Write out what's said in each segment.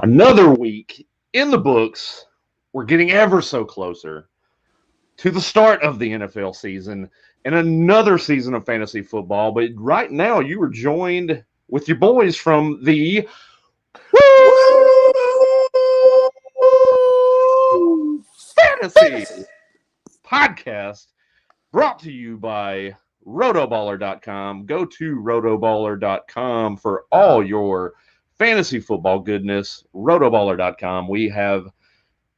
Another week in the books. We're getting ever so closer to the start of the NFL season and another season of fantasy football. But right now, you are joined with your boys from the Woo Fantasy Podcast, brought to you by rotoballer.com. Go to rotoballer.com for all your fantasy football goodness. Rotoballer.com. We have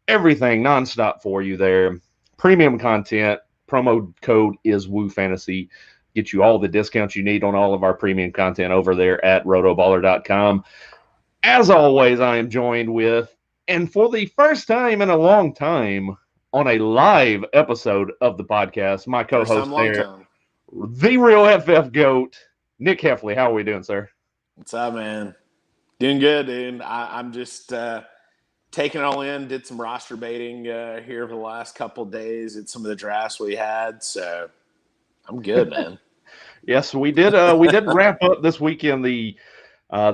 everything nonstop for you there. Premium content. Promo code is Woo Fantasy. Get you all the discounts you need on all of our premium content over there at rotoballer.com. As always, I am joined with, and for the first time in a long time, on a live episode of the podcast, my co-host there, the real FF GOAT, Nick Heffley. How are we doing, sir? What's up, man? Doing good, dude. I'm just taking it all in. Did some roster baiting here for the last couple of days at some of the drafts we had, so I'm good, man. Yes, we did. We did wrap up this weekend our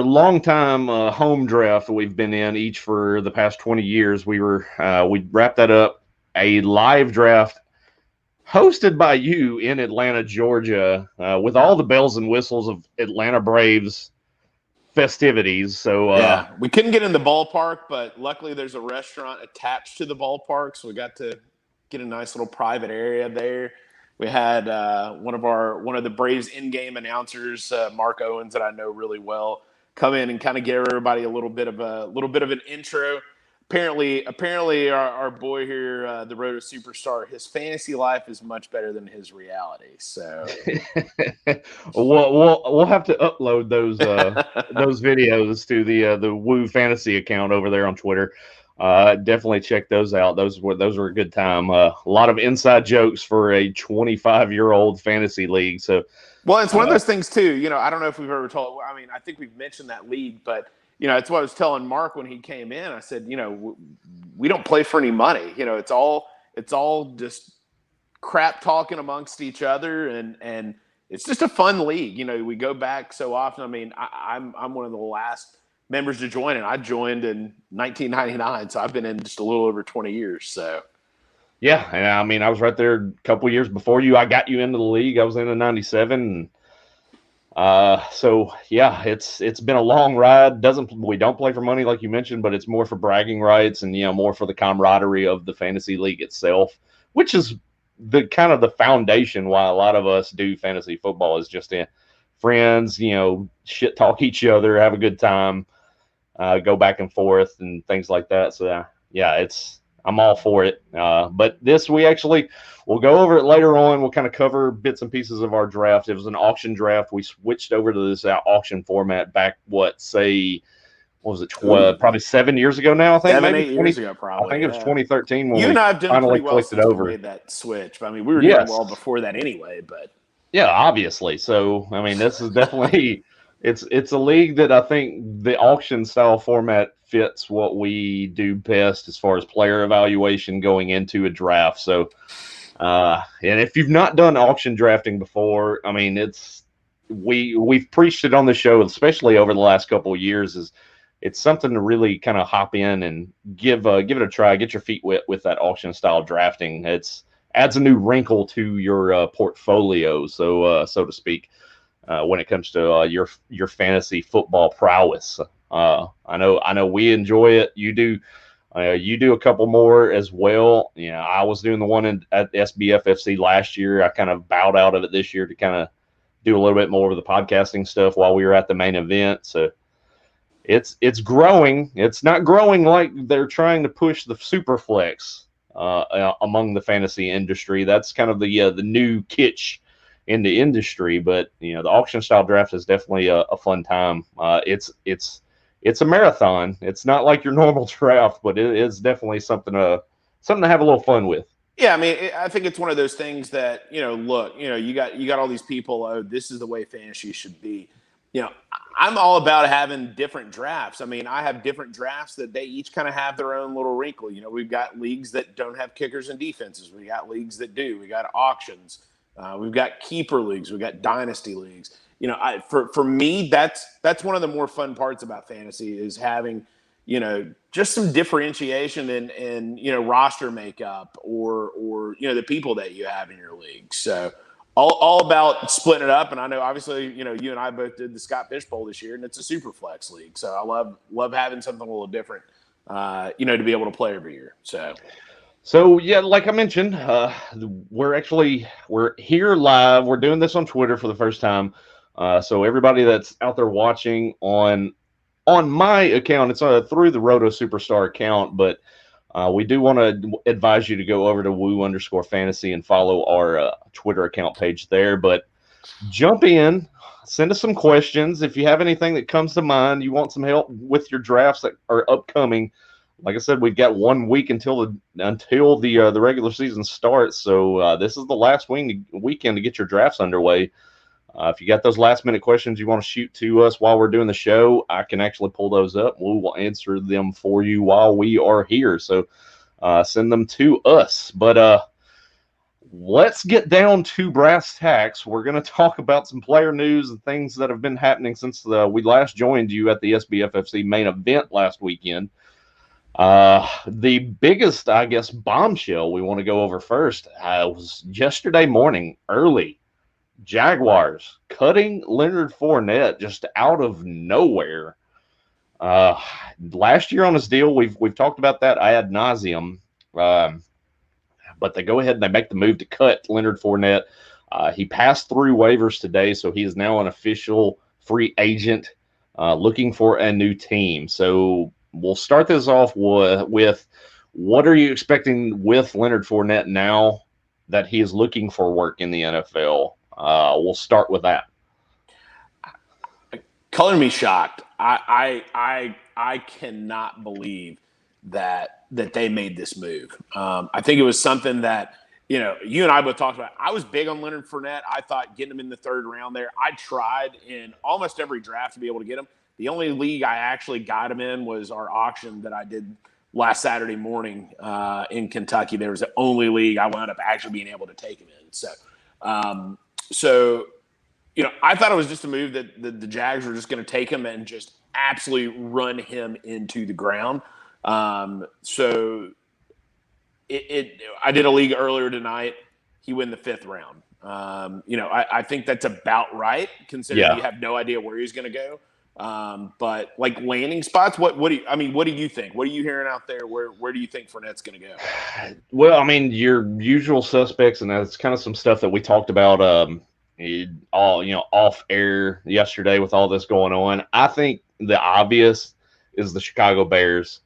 longtime home draft that we've been in each for the past 20 years. We wrapped that up, a live draft hosted by you in Atlanta, Georgia, with all the bells and whistles of Atlanta Braves festivities. So yeah, we couldn't get in the ballpark, but luckily there's a restaurant attached to the ballpark, so we got to get a nice little private area there. We had one of the Braves in-game announcers, Mark Owens, that I know really well, come in and kind of give everybody a little bit of an intro. Apparently, our boy here, the Roto Superstar, his fantasy life is much better than his reality. So we'll have to upload those videos to the Woo Fantasy account over there on Twitter. Definitely check those out. Those were a good time. A lot of inside jokes for a 25-year-old fantasy league. So, well, it's one of those things too. I don't know if we've ever told. I mean, I think we've mentioned that league, but it's what I was telling Mark when he came in. I said, we don't play for any money. It's all just crap talking amongst each other, and it's just a fun league. We go back so often. I mean, I'm one of the last members to join, and I joined in 1999, so I've been in just a little over 20 years. So, yeah, and I mean, I was right there a couple years before you. I got you into the league. I was in '97, so yeah, it's been a long ride. We don't play for money like you mentioned, but it's more for bragging rights and more for the camaraderie of the fantasy league itself, which is the kind of the foundation why a lot of us do fantasy football, is just friends, shit talk each other, have a good time. Go back and forth and things like that. So yeah, I'm all for it. But we'll go over it later on. We'll kind of cover bits and pieces of our draft. It was an auction draft. We switched over to this auction format back, what was it? Probably 7 years ago now. I think 8 years ago, probably. I think it was 2013 when you and I have done finally pretty well since we made that switch. I mean, we were doing well before that anyway. But yeah, obviously. So I mean, this is definitely. It's a league that I think the auction style format fits what we do best as far as player evaluation going into a draft. So, and if you've not done auction drafting before, I mean, we've preached it on the show, especially over the last couple of years. It's something to really kind of hop in and give it a try, get your feet wet with that auction style drafting. Adds a new wrinkle to your portfolio, so to speak. When it comes to your fantasy football prowess, I know we enjoy it. You do a couple more as well. I was doing the one at SBFFC last year. I kind of bowed out of it this year to kind of do a little bit more of the podcasting stuff while we were at the main event. So it's growing. It's not growing like they're trying to push the super flex among the fantasy industry. That's kind of the new kitsch in the industry, but the auction style draft is definitely a fun time. It's a marathon. It's not like your normal draft, but it is definitely something to have a little fun with. Yeah, I mean, I think it's one of those things that look, you got all these people. Oh, this is the way fantasy should be. I'm all about having different drafts. I mean, I have different drafts that they each kind of have their own little wrinkle. We've got leagues that don't have kickers and defenses. We got leagues that do. We got auctions. We've got keeper leagues. We've got dynasty leagues. For me, that's one of the more fun parts about fantasy is having, just some differentiation in roster makeup or the people that you have in your league. So all about splitting it up. And I know obviously, you and I both did the Scott Fishbowl this year, and it's a super flex league. So I love having something a little different, to be able to play every year. So yeah, like I mentioned, we're here live. We're doing this on Twitter for the first time. So everybody that's out there watching on my account, it's through the Roto Superstar account, but we do want to advise you to go over to woo_fantasy and follow our Twitter account page there. But jump in, send us some questions. If you have anything that comes to mind, you want some help with your drafts that are upcoming. Like I said, we've got 1 week until the regular season starts. So this is the last weekend to get your drafts underway. If you got those last-minute questions you want to shoot to us while we're doing the show, I can actually pull those up. We will answer them for you while we are here. So send them to us. But let's get down to brass tacks. We're going to talk about some player news and things that have been happening since we last joined you at the SBFFC main event last weekend. The biggest, I guess, bombshell we want to go over first was yesterday morning, early. Jaguars cutting Leonard Fournette just out of nowhere. Last year on his deal, we've talked about that ad nauseum. But they go ahead and they make the move to cut Leonard Fournette. He passed through waivers today, so he is now an official free agent looking for a new team. So we'll start this off with what are you expecting with Leonard Fournette now that he is looking for work in the NFL? We'll start with that. Color me shocked. I cannot believe that they made this move. I think it was something that you and I both talked about. I was big on Leonard Fournette. I thought getting him in the third round there. I tried in almost every draft to be able to get him. The only league I actually got him in was our auction that I did last Saturday morning in Kentucky. There was the only league I wound up actually being able to take him in. So, I thought it was just a move that the Jags were just going to take him and just absolutely run him into the ground. I did a league earlier tonight. He went in the 5th round. I think that's about right, considering you have no idea where he's going to go. But like landing spots, what do you think? What are you hearing out there? Where do you think Fournette's going to go? Well, I mean, your usual suspects, and that's kind of some stuff that we talked about, off air yesterday with all this going on. I think the obvious is the Chicago Bears.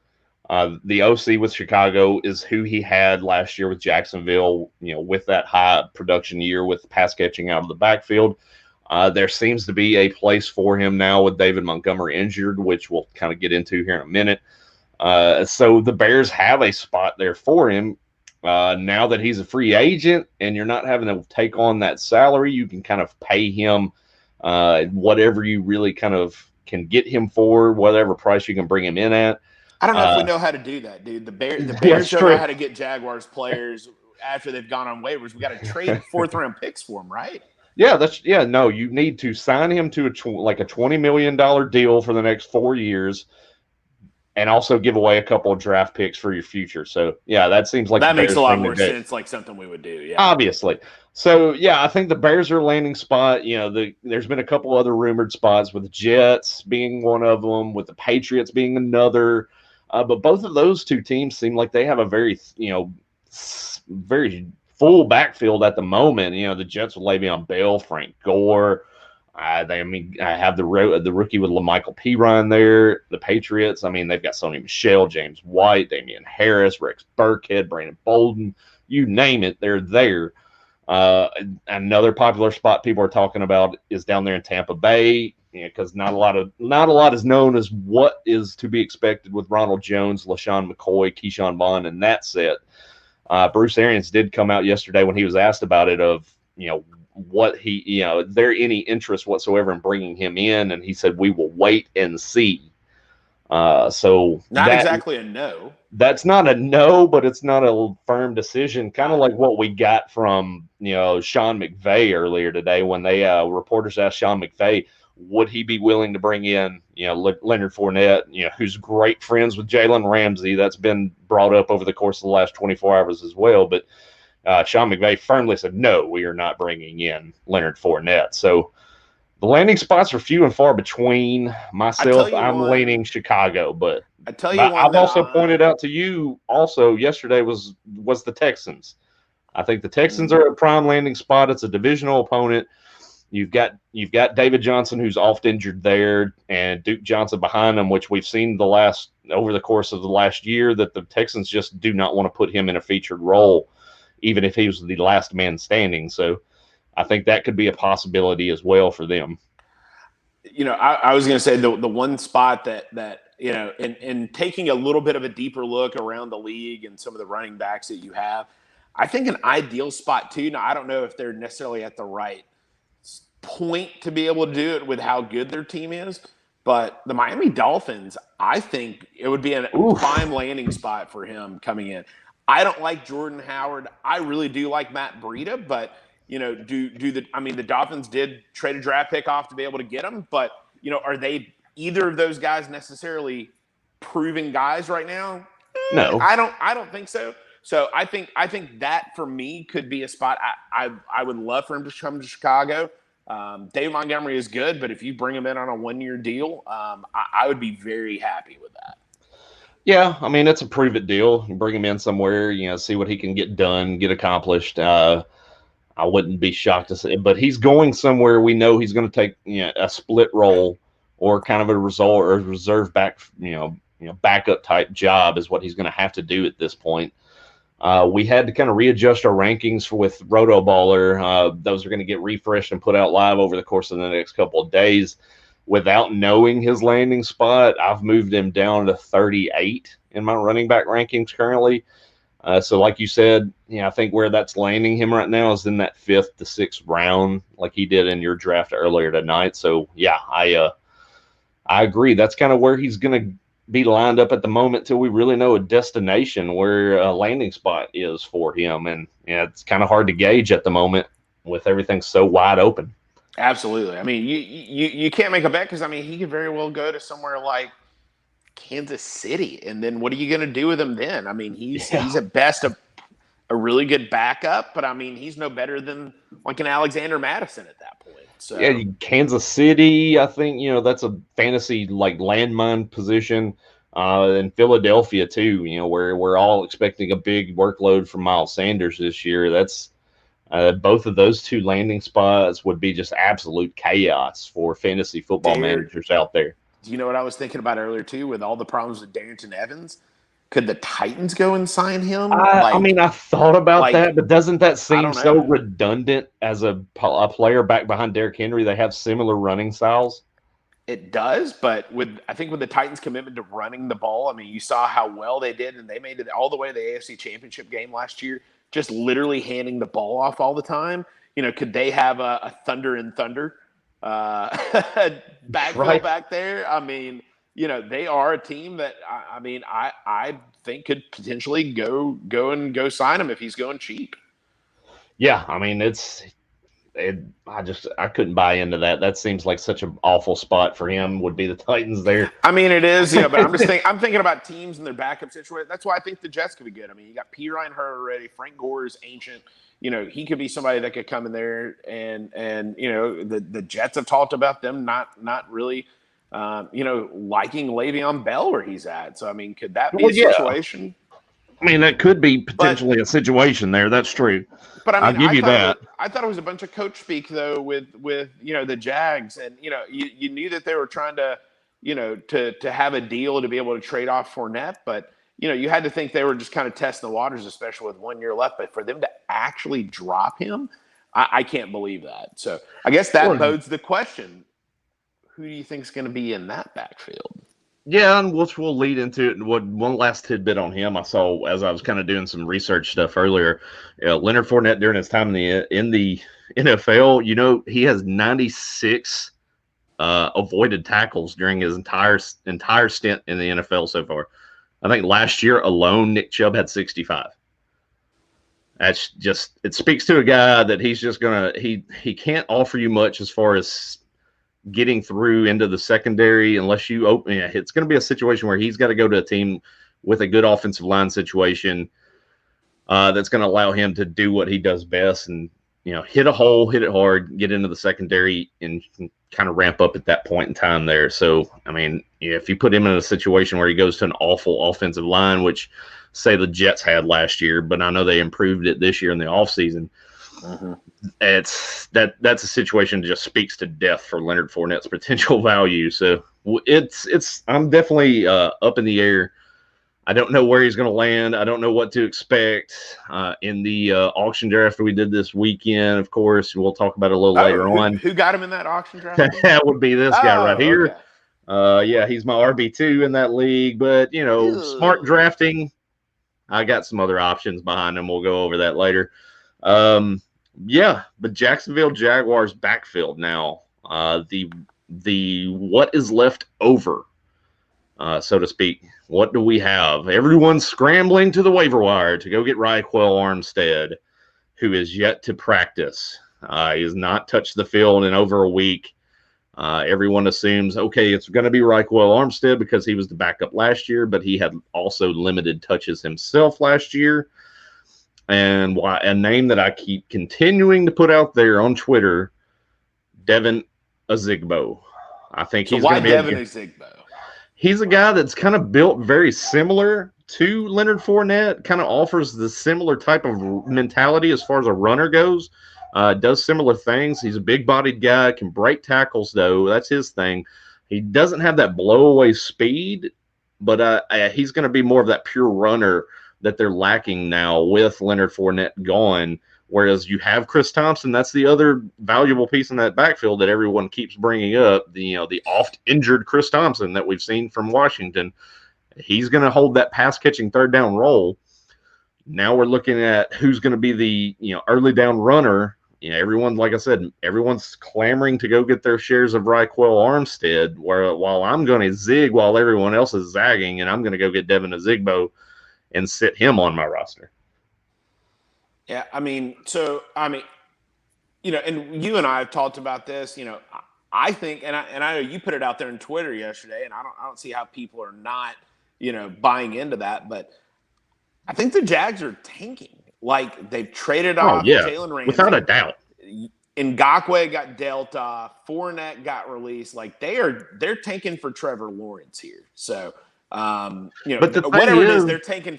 The OC with Chicago is who he had last year with Jacksonville, with that high production year with pass catching out of the backfield. There seems to be a place for him now with David Montgomery injured, which we'll kind of get into here in a minute. So the Bears have a spot there for him. Now that he's a free agent and you're not having to take on that salary, you can kind of pay him whatever you really kind of can get him for, whatever price you can bring him in at. I don't know if we know how to do that, dude. The Bears don't know how to get Jaguars players after they've gone on waivers. We got to trade 4th-round picks for them, right? Yeah, no, you need to sign him to a $20 million deal for the next 4 years and also give away a couple of draft picks for your future. So, yeah, that seems like that makes a lot more sense, like something we would do, yeah. Obviously. So, yeah, I think the Bears are a landing spot. There's been a couple other rumored spots with the Jets being one of them, with the Patriots being another. But both of those two teams seem like they have a very, very full backfield at the moment. The Jets with Le'Veon Bell, Frank Gore. I have the rookie with LaMichael Pirine there. The Patriots, they've got Sony Michel, James White, Damian Harris, Rex Burkhead, Brandon Bolden. You name it, they're there. Another popular spot people are talking about is down there in Tampa Bay, because not a lot is known as what is to be expected with Ronald Jones, LaShawn McCoy, Keyshawn Vaughn, and that set. Bruce Arians did come out yesterday when he was asked about it is there any interest whatsoever in bringing him in? And he said, we will wait and see. So Not exactly a no. that's not a no, but it's not a firm decision. Kind of like what we got from Sean McVay earlier today when they reporters asked Sean McVay, would he be willing to bring in Leonard Fournette, who's great friends with Jalen Ramsey. That's been brought up over the course of the last 24 hours as well. But Sean McVay firmly said, no, we are not bringing in Leonard Fournette. So the landing spots are few and far between. Myself, I'm leaning Chicago, but I tell you one I've also pointed out to you also yesterday was the Texans. I think the Texans are a prime landing spot. It's a divisional opponent. You've got David Johnson, who's oft injured there, and Duke Johnson behind him, which we've seen over the course of the last year that the Texans just do not want to put him in a featured role, even if he was the last man standing. So I think that could be a possibility as well for them. I was going to say the one spot that in taking a little bit of a deeper look around the league and some of the running backs that you have, I think an ideal spot too. Now, I don't know if they're necessarily at the right point to be able to do it with how good their team is, but the Miami Dolphins, I think it would be a prime landing spot for him coming in. I don't like Jordan Howard. I really do like Matt Breida, but the Dolphins did trade a draft pick off to be able to get him, but are they either of those guys necessarily proven guys right now? No, I don't think so. So I think that for me could be a spot. I would love for him to come to Chicago. David Montgomery is good, but if you bring him in on a 1-year deal, I would be very happy with that. Yeah, I mean, it's a prove-it deal. You bring him in somewhere, see what he can get done, get accomplished. I wouldn't be shocked to say, but he's going somewhere. We know he's going to take a split role or kind of a reserve back, backup type job is what he's going to have to do at this point. We had to kind of readjust our rankings with Roto Baller. Those are going to get refreshed and put out live over the course of the next couple of days. Without knowing his landing spot, I've moved him down to 38 in my running back rankings currently. So like you said, I think where that's landing him right now is in that 5th to 6th round, like he did in your draft earlier tonight. So yeah, I agree. That's kind of where he's going to be lined up at the moment till we really know a destination where a landing spot is for him. And it's kind of hard to gauge at the moment with everything so wide open. Absolutely. I mean, you can't make a bet because, he could very well go to somewhere like Kansas City. And then what are you going to do with him then? He's at best a really good backup, but he's no better than like an Alexander Madison at that point. So yeah, Kansas City, I think, that's a fantasy like landmine position. And Philadelphia too, where we're all expecting a big workload from Miles Sanders this year. That's both of those two landing spots would be just absolute chaos for fantasy football managers out there. Do you know what I was thinking about earlier too? With all the problems with Darrington Evans, could the Titans go and sign him? I thought about that, but doesn't that seem so redundant as a player back behind Derrick Henry? They have similar running styles. It does, but I think with the Titans' commitment to running the ball, you saw how well they did, and they made it all the way to the AFC Championship game last year, just literally handing the ball off all the time. Could they have a Thunder and Thunder backfield back there? They are a team that I think could potentially go sign him if he's going cheap. Yeah, I couldn't buy into that. That seems like such an awful spot for him. Would be the Titans there. It is, but I'm thinking about teams and their backup situation. That's why I think the Jets could be good. You got P. Ryan Hurd already. Frank Gore is ancient. He could be somebody that could come in there and the Jets have talked about them not really liking Le'Veon Bell where he's at. So could that be a situation? That could be potentially a situation there. That's true. But I'll give you that. I thought it was a bunch of coach speak though with the Jags, and you knew that they were trying to to have a deal to be able to trade off Fournette, but you had to think they were just kind of testing the waters, especially with 1 year left. But for them to actually drop him, I can't believe that. So I guess that bodes the question: who do you think is going to be in that backfield? Yeah, and which will lead into it. One last tidbit on him I saw as I was kind of doing some research stuff earlier. Leonard Fournette during his time in the NFL, he has 96 avoided tackles during his entire stint in the NFL so far. I think last year alone, Nick Chubb had 65. That's just, it speaks to a guy that he's just gonna, he can't offer you much as far as getting through into the secondary unless you open. Yeah, it's going to be a situation where he's got to go to a team with a good offensive line situation that's going to allow him to do what he does best and, hit a hole, hit it hard, get into the secondary, and kind of ramp up at that point in time there. So, I mean, if you put him in a situation where he goes to an awful offensive line, which say the Jets had last year, but I know they improved it this year in the offseason, that's a situation that just speaks to death for Leonard Fournette's potential value. So I'm definitely up in the air. I don't know where he's going to land. I don't know what to expect in the auction draft we did this weekend. Of course, we'll talk about it a little later on. Who got him in that auction draft? That would be this guy right here. Okay. Yeah, he's my RB2 in that league. But, smart drafting. I got some other options behind him. We'll go over that later. Yeah, but Jacksonville Jaguars backfield now. The what is left over, so to speak. What do we have? Everyone's scrambling to the waiver wire to go get Raquel Armstead, who is yet to practice. He has not touched the field in over a week. Everyone assumes, okay, it's going to be Raquel Armstead because he was the backup last year, but he had also limited touches himself last year. And a name that I keep continuing to put out there on Twitter, Devin Ozigbo. I think he's going to be Devin Ozigbo? He's a guy that's kind of built very similar to Leonard Fournette, kind of offers the similar type of mentality as far as a runner goes, does similar things. He's a big-bodied guy, can break tackles, though. That's his thing. He doesn't have that blow-away speed, but he's going to be more of that pure runner that they're lacking now with Leonard Fournette gone, whereas you have Chris Thompson. That's the other valuable piece in that backfield that everyone keeps bringing up, the oft-injured Chris Thompson that we've seen from Washington. He's going to hold that pass-catching third-down role. Now we're looking at who's going to be the early down runner. Everyone, like I said, everyone's clamoring to go get their shares of Raquel Armstead, while I'm going to zig while everyone else is zagging, and I'm going to go get Devin Ozigbo and sit him on my roster. Yeah, and you and I have talked about this. I think, and I know you put it out there on Twitter yesterday, and I don't see how people are not, buying into that. But I think the Jags are tanking. Like, they've traded off Jalen Reagor, without a doubt. Ngakwe got dealt off. Fournette got released. Like, they're tanking for Trevor Lawrence here. So. But whatever it is, they're tanking.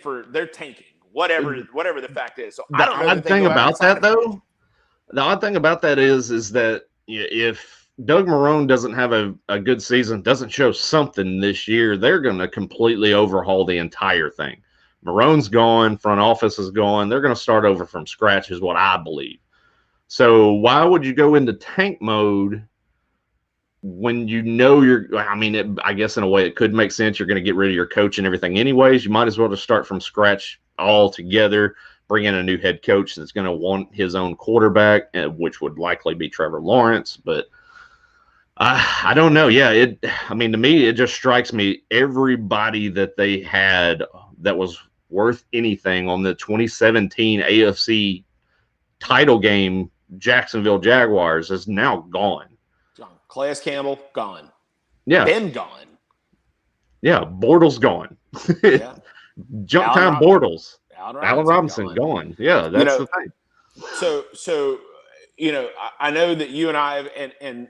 Whatever the fact is. So I don't know. The odd thing about that is that if Doug Marrone doesn't have a good season, doesn't show something this year, they're going to completely overhaul the entire thing. Marrone's gone, front office is gone. They're going to start over from scratch, is what I believe. So why would you go into tank mode when I guess in a way it could make sense. You're going to get rid of your coach and everything anyways. You might as well just start from scratch altogether, bring in a new head coach that's going to want his own quarterback, which would likely be Trevor Lawrence. But I don't know. Yeah, to me, it just strikes me everybody that they had that was worth anything on the 2017 AFC title game, Jacksonville Jaguars, is now gone. Calais Campbell, gone. Yeah. Ben, gone. Yeah, Bortles, gone. Yeah. Jump time Bortles. Allen Robinson, gone. Yeah, that's the thing. So I know that you and I and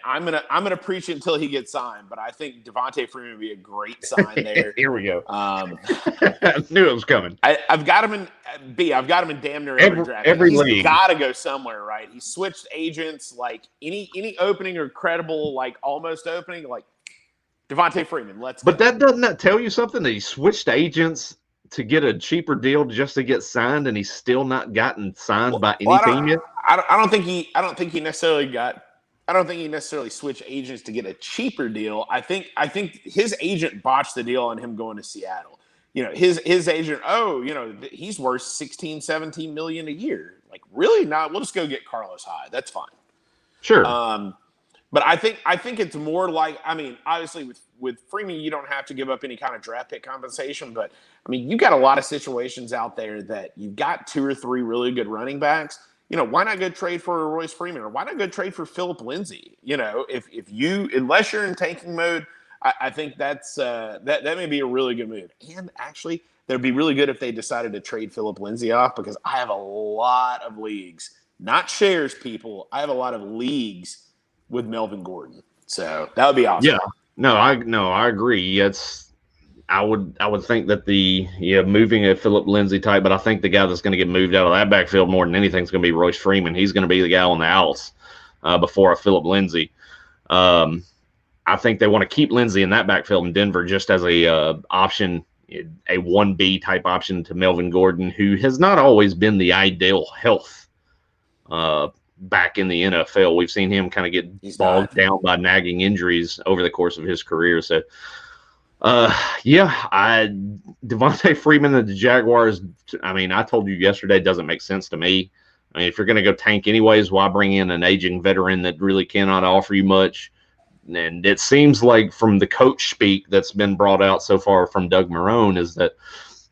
I'm gonna preach it until he gets signed, but I think Devontae Freeman would be a great sign there. Here we go. I knew it was coming. I've got him in B. I've got him in damn near every draft. He's got to go somewhere, right? He switched agents. Like any opening or credible, like almost opening, like Devontae Freeman. But that doesn't that tell you something that he switched agents to get a cheaper deal just to get signed, and he's still not gotten signed by any team yet? I don't think he necessarily switched agents to get a cheaper deal. I think his agent botched the deal on him going to Seattle. His agent, he's worth 16, 17 million a year. Like, really? Not. We'll just go get Carlos Hyde. That's fine. Sure. But I think it's more like, I mean, obviously with Freeman, you don't have to give up any kind of draft pick compensation. But I mean, you got a lot of situations out there that you've got 2 or 3 really good running backs. Why not go trade for Royce Freeman, or why not go trade for Philip Lindsay? If you, unless you're in tanking mode, I think that's that may be a really good move. And actually, that'd be really good if they decided to trade Philip Lindsay off, because I have a lot of leagues, not shares, people. I have a lot of leagues with Melvin Gordon, so that would be awesome. Yeah, no, I agree. I would think that moving a Philip Lindsay type, but I think the guy that's going to get moved out of that backfield more than anything is going to be Royce Freeman. He's going to be the guy on the outs before a Philip Lindsay. I think they want to keep Lindsay in that backfield in Denver just as a option, a 1B type option to Melvin Gordon, who has not always been the ideal health back in the NFL. We've seen him kind of get bogged down by nagging injuries over the course of his career. So, Devontae Freeman and the Jaguars, I mean, I told you yesterday, doesn't make sense to me. I mean, if you're going to go tank anyways, why bring in an aging veteran that really cannot offer you much? And it seems like from the coach speak that's been brought out so far from Doug Marrone is that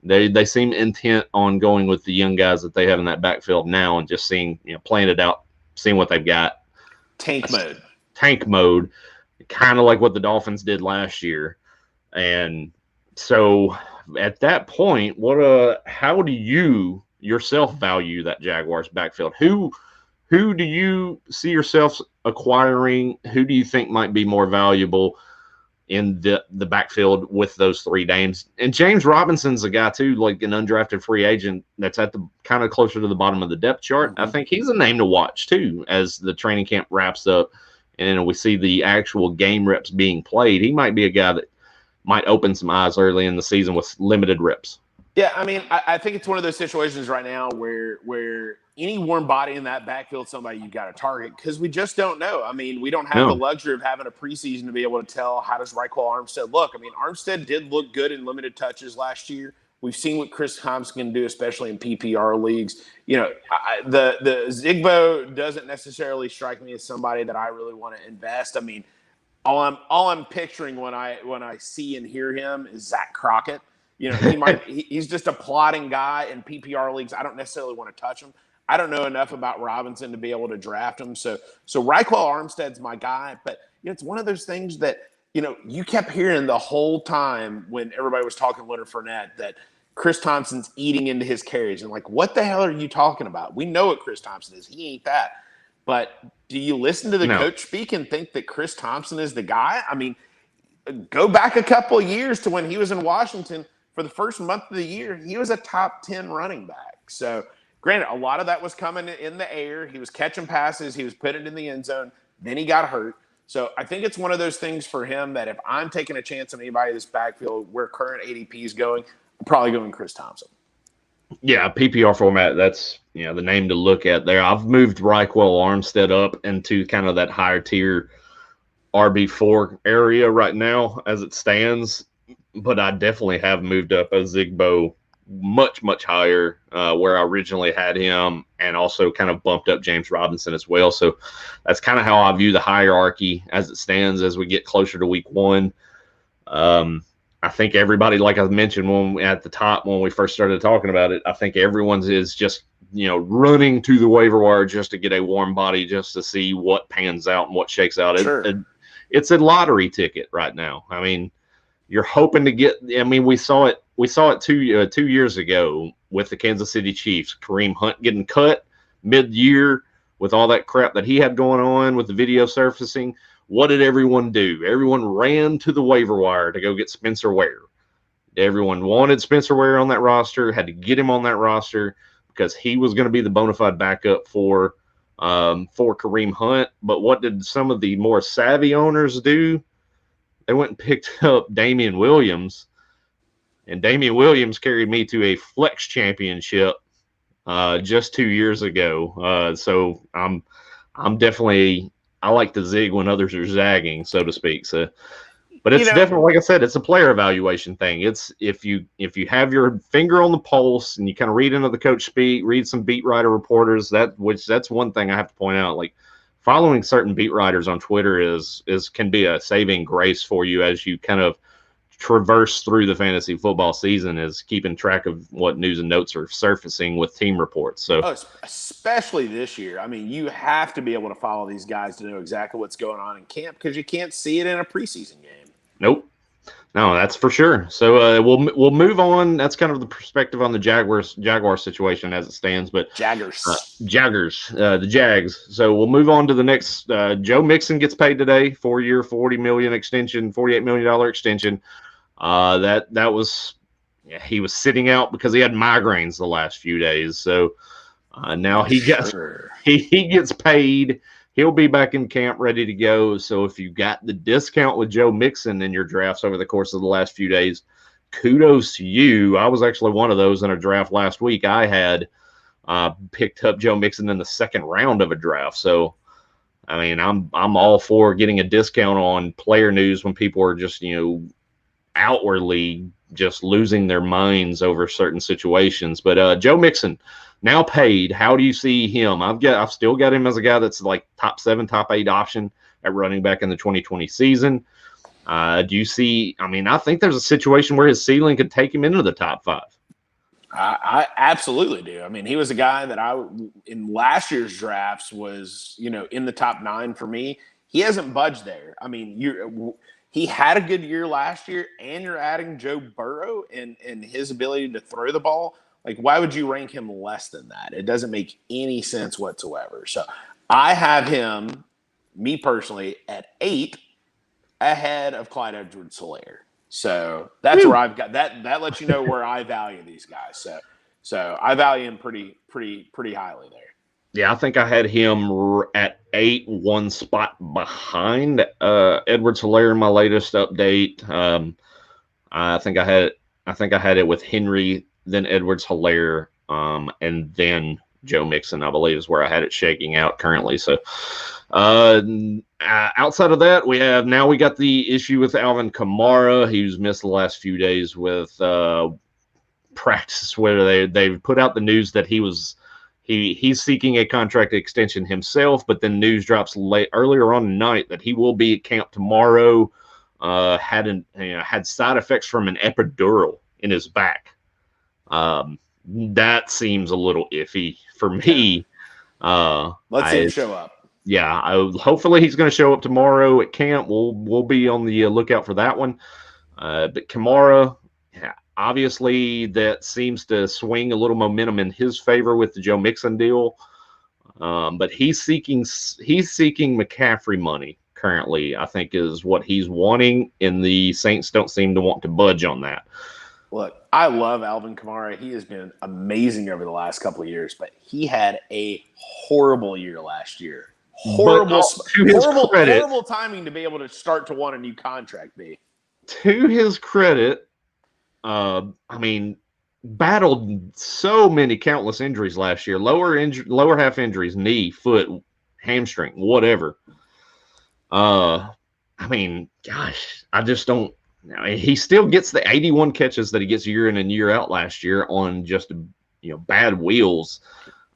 they seem intent on going with the young guys that they have in that backfield now and just seeing, playing it out, seeing what they've got. Tank mode, kind of like what the Dolphins did last year. And so at that point, how do you yourself value that Jaguars backfield? Who do you see yourself acquiring? Who do you think might be more valuable in the backfield with those 3 names? And James Robinson's a guy too, like an undrafted free agent that's at the kind of closer to the bottom of the depth chart. Mm-hmm. I think he's a name to watch too as the training camp wraps up and we see the actual game reps being played. He might be a guy that might open some eyes early in the season with limited reps. Yeah, I mean, I think it's one of those situations right now where any warm body in that backfield, somebody you got to target, because we just don't know. I mean, we don't have the luxury of having a preseason to be able to tell how does Raquel Armstead look. I mean, Armstead did look good in limited touches last year. We've seen what Chris Thompson can do, especially in PPR leagues. The Zigbo doesn't necessarily strike me as somebody that I really want to invest. I mean, all I'm picturing when I see and hear him is Zach Crockett. He's just a plotting guy in PPR leagues. I don't necessarily want to touch him. I don't know enough about Robinson to be able to draft him. So Raquel Armstead's my guy, but it's one of those things that, you kept hearing the whole time when everybody was talking Leonard Fournette that Chris Thompson's eating into his carries. And like, what the hell are you talking about? We know what Chris Thompson is. He ain't that. But do you listen to the coach speak and think that Chris Thompson is the guy? I mean, go back a couple of years to when he was in Washington. For the first month of the year, he was a top 10 running back. So, granted, a lot of that was coming in the air. He was catching passes. He was putting it in the end zone. Then he got hurt. So, I think it's one of those things for him that if I'm taking a chance on anybody in this backfield where current ADP is going, I'm probably going Chris Thompson. Yeah, PPR format, that's the name to look at there. I've moved Raquel Armstead up into kind of that higher tier RB4 area right now as it stands. But I definitely have moved up a Zigbo much, much higher where I originally had him, and also kind of bumped up James Robinson as well. So that's kind of how I view the hierarchy as it stands as we get closer to week 1. I think everybody, like I mentioned at the top when we first started talking about it, I think everyone's is just, running to the waiver wire just to get a warm body just to see what pans out and what shakes out. Sure. It's a lottery ticket right now. I mean, you're hoping to get. I mean, we saw it 2 years ago with the Kansas City Chiefs. Kareem Hunt getting cut mid-year with all that crap that he had going on with the video surfacing. What did everyone do? Everyone ran to the waiver wire to go get Spencer Ware. Everyone wanted Spencer Ware on that roster. Had to get him on that roster because he was going to be the bona fide backup for Kareem Hunt. But what did some of the more savvy owners do? They went and picked up Damian Williams, and Damian Williams carried me to a flex championship just 2 years ago. So I'm definitely, I like to zig when others are zagging, so to speak. So, but it's definitely, like I said, it's a player evaluation thing. It's if you have your finger on the pulse and you kind of read into the coach speak, read some beat writer reporters, that's one thing I have to point out. Like following certain beat writers on Twitter can be a saving grace for you as you kind of traverse through the fantasy football season, is keeping track of what news and notes are surfacing with team reports. So, especially this year. I mean, you have to be able to follow these guys to know exactly what's going on in camp because you can't see it in a preseason game. Nope. No, that's for sure. So we'll move on. That's kind of the perspective on the Jaguar situation as it stands. But Jaggers, the Jags. So we'll move on to the next. Joe Mixon gets paid today, 4-year, $40 million extension, $48 million extension. That was he was sitting out because he had migraines the last few days. So now he gets paid. He'll be back in camp ready to go. So if you got the discount with Joe Mixon in your drafts over the course of the last few days, kudos to you. I was actually one of those in a draft last week. I had picked up Joe Mixon in the second round of a draft. So, I mean, I'm all for getting a discount on player news when people are just, outwardly just losing their minds over certain situations. But Joe Mixon, now paid. How do you see him? I've still got him as a guy that's like top 7, top 8 option at running back in the 2020 season. Do you see? I mean, I think there's a situation where his ceiling could take him into the top 5. I absolutely do. I mean, he was a guy that in last year's drafts was in the top 9 for me. He hasn't budged there. I mean, he had a good year last year, and you're adding Joe Burrow and his ability to throw the ball. Like, why would you rank him less than that? It doesn't make any sense whatsoever. So I have him, me personally, at 8 ahead of Clyde Edwards-Helaire. So that's where I've got that. That lets you know where I value these guys. So I value him pretty highly there. Yeah, I think I had him at 8, one spot behind Edwards-Helaire in my latest update. I think I had it with Henry, then Edwards-Helaire, and then Joe Mixon, I believe, is where I had it shaking out currently. So outside of that, we got the issue with Alvin Kamara. He's missed the last few days with practice, where they've put out the news that he's seeking a contract extension himself, but then news drops earlier on tonight that he will be at camp tomorrow. Had side effects from an epidural in his back. That seems a little iffy for me. Let's see him show up. Yeah, hopefully he's going to show up tomorrow at camp. We'll be on the lookout for that one. But Kamara, obviously, that seems to swing a little momentum in his favor with the Joe Mixon deal. But he's seeking McCaffrey money currently, I think, is what he's wanting, and the Saints don't seem to want to budge on that. Look, I love Alvin Kamara. He has been amazing over the last couple of years, but he had a horrible year last year. Horrible timing to be able to start to want a new contract, B. To his credit, battled so many countless injuries last year. Lower half injuries, knee, foot, hamstring, whatever. Gosh, I just don't. He still gets the 81 catches that he gets year in and year out last year on just bad wheels.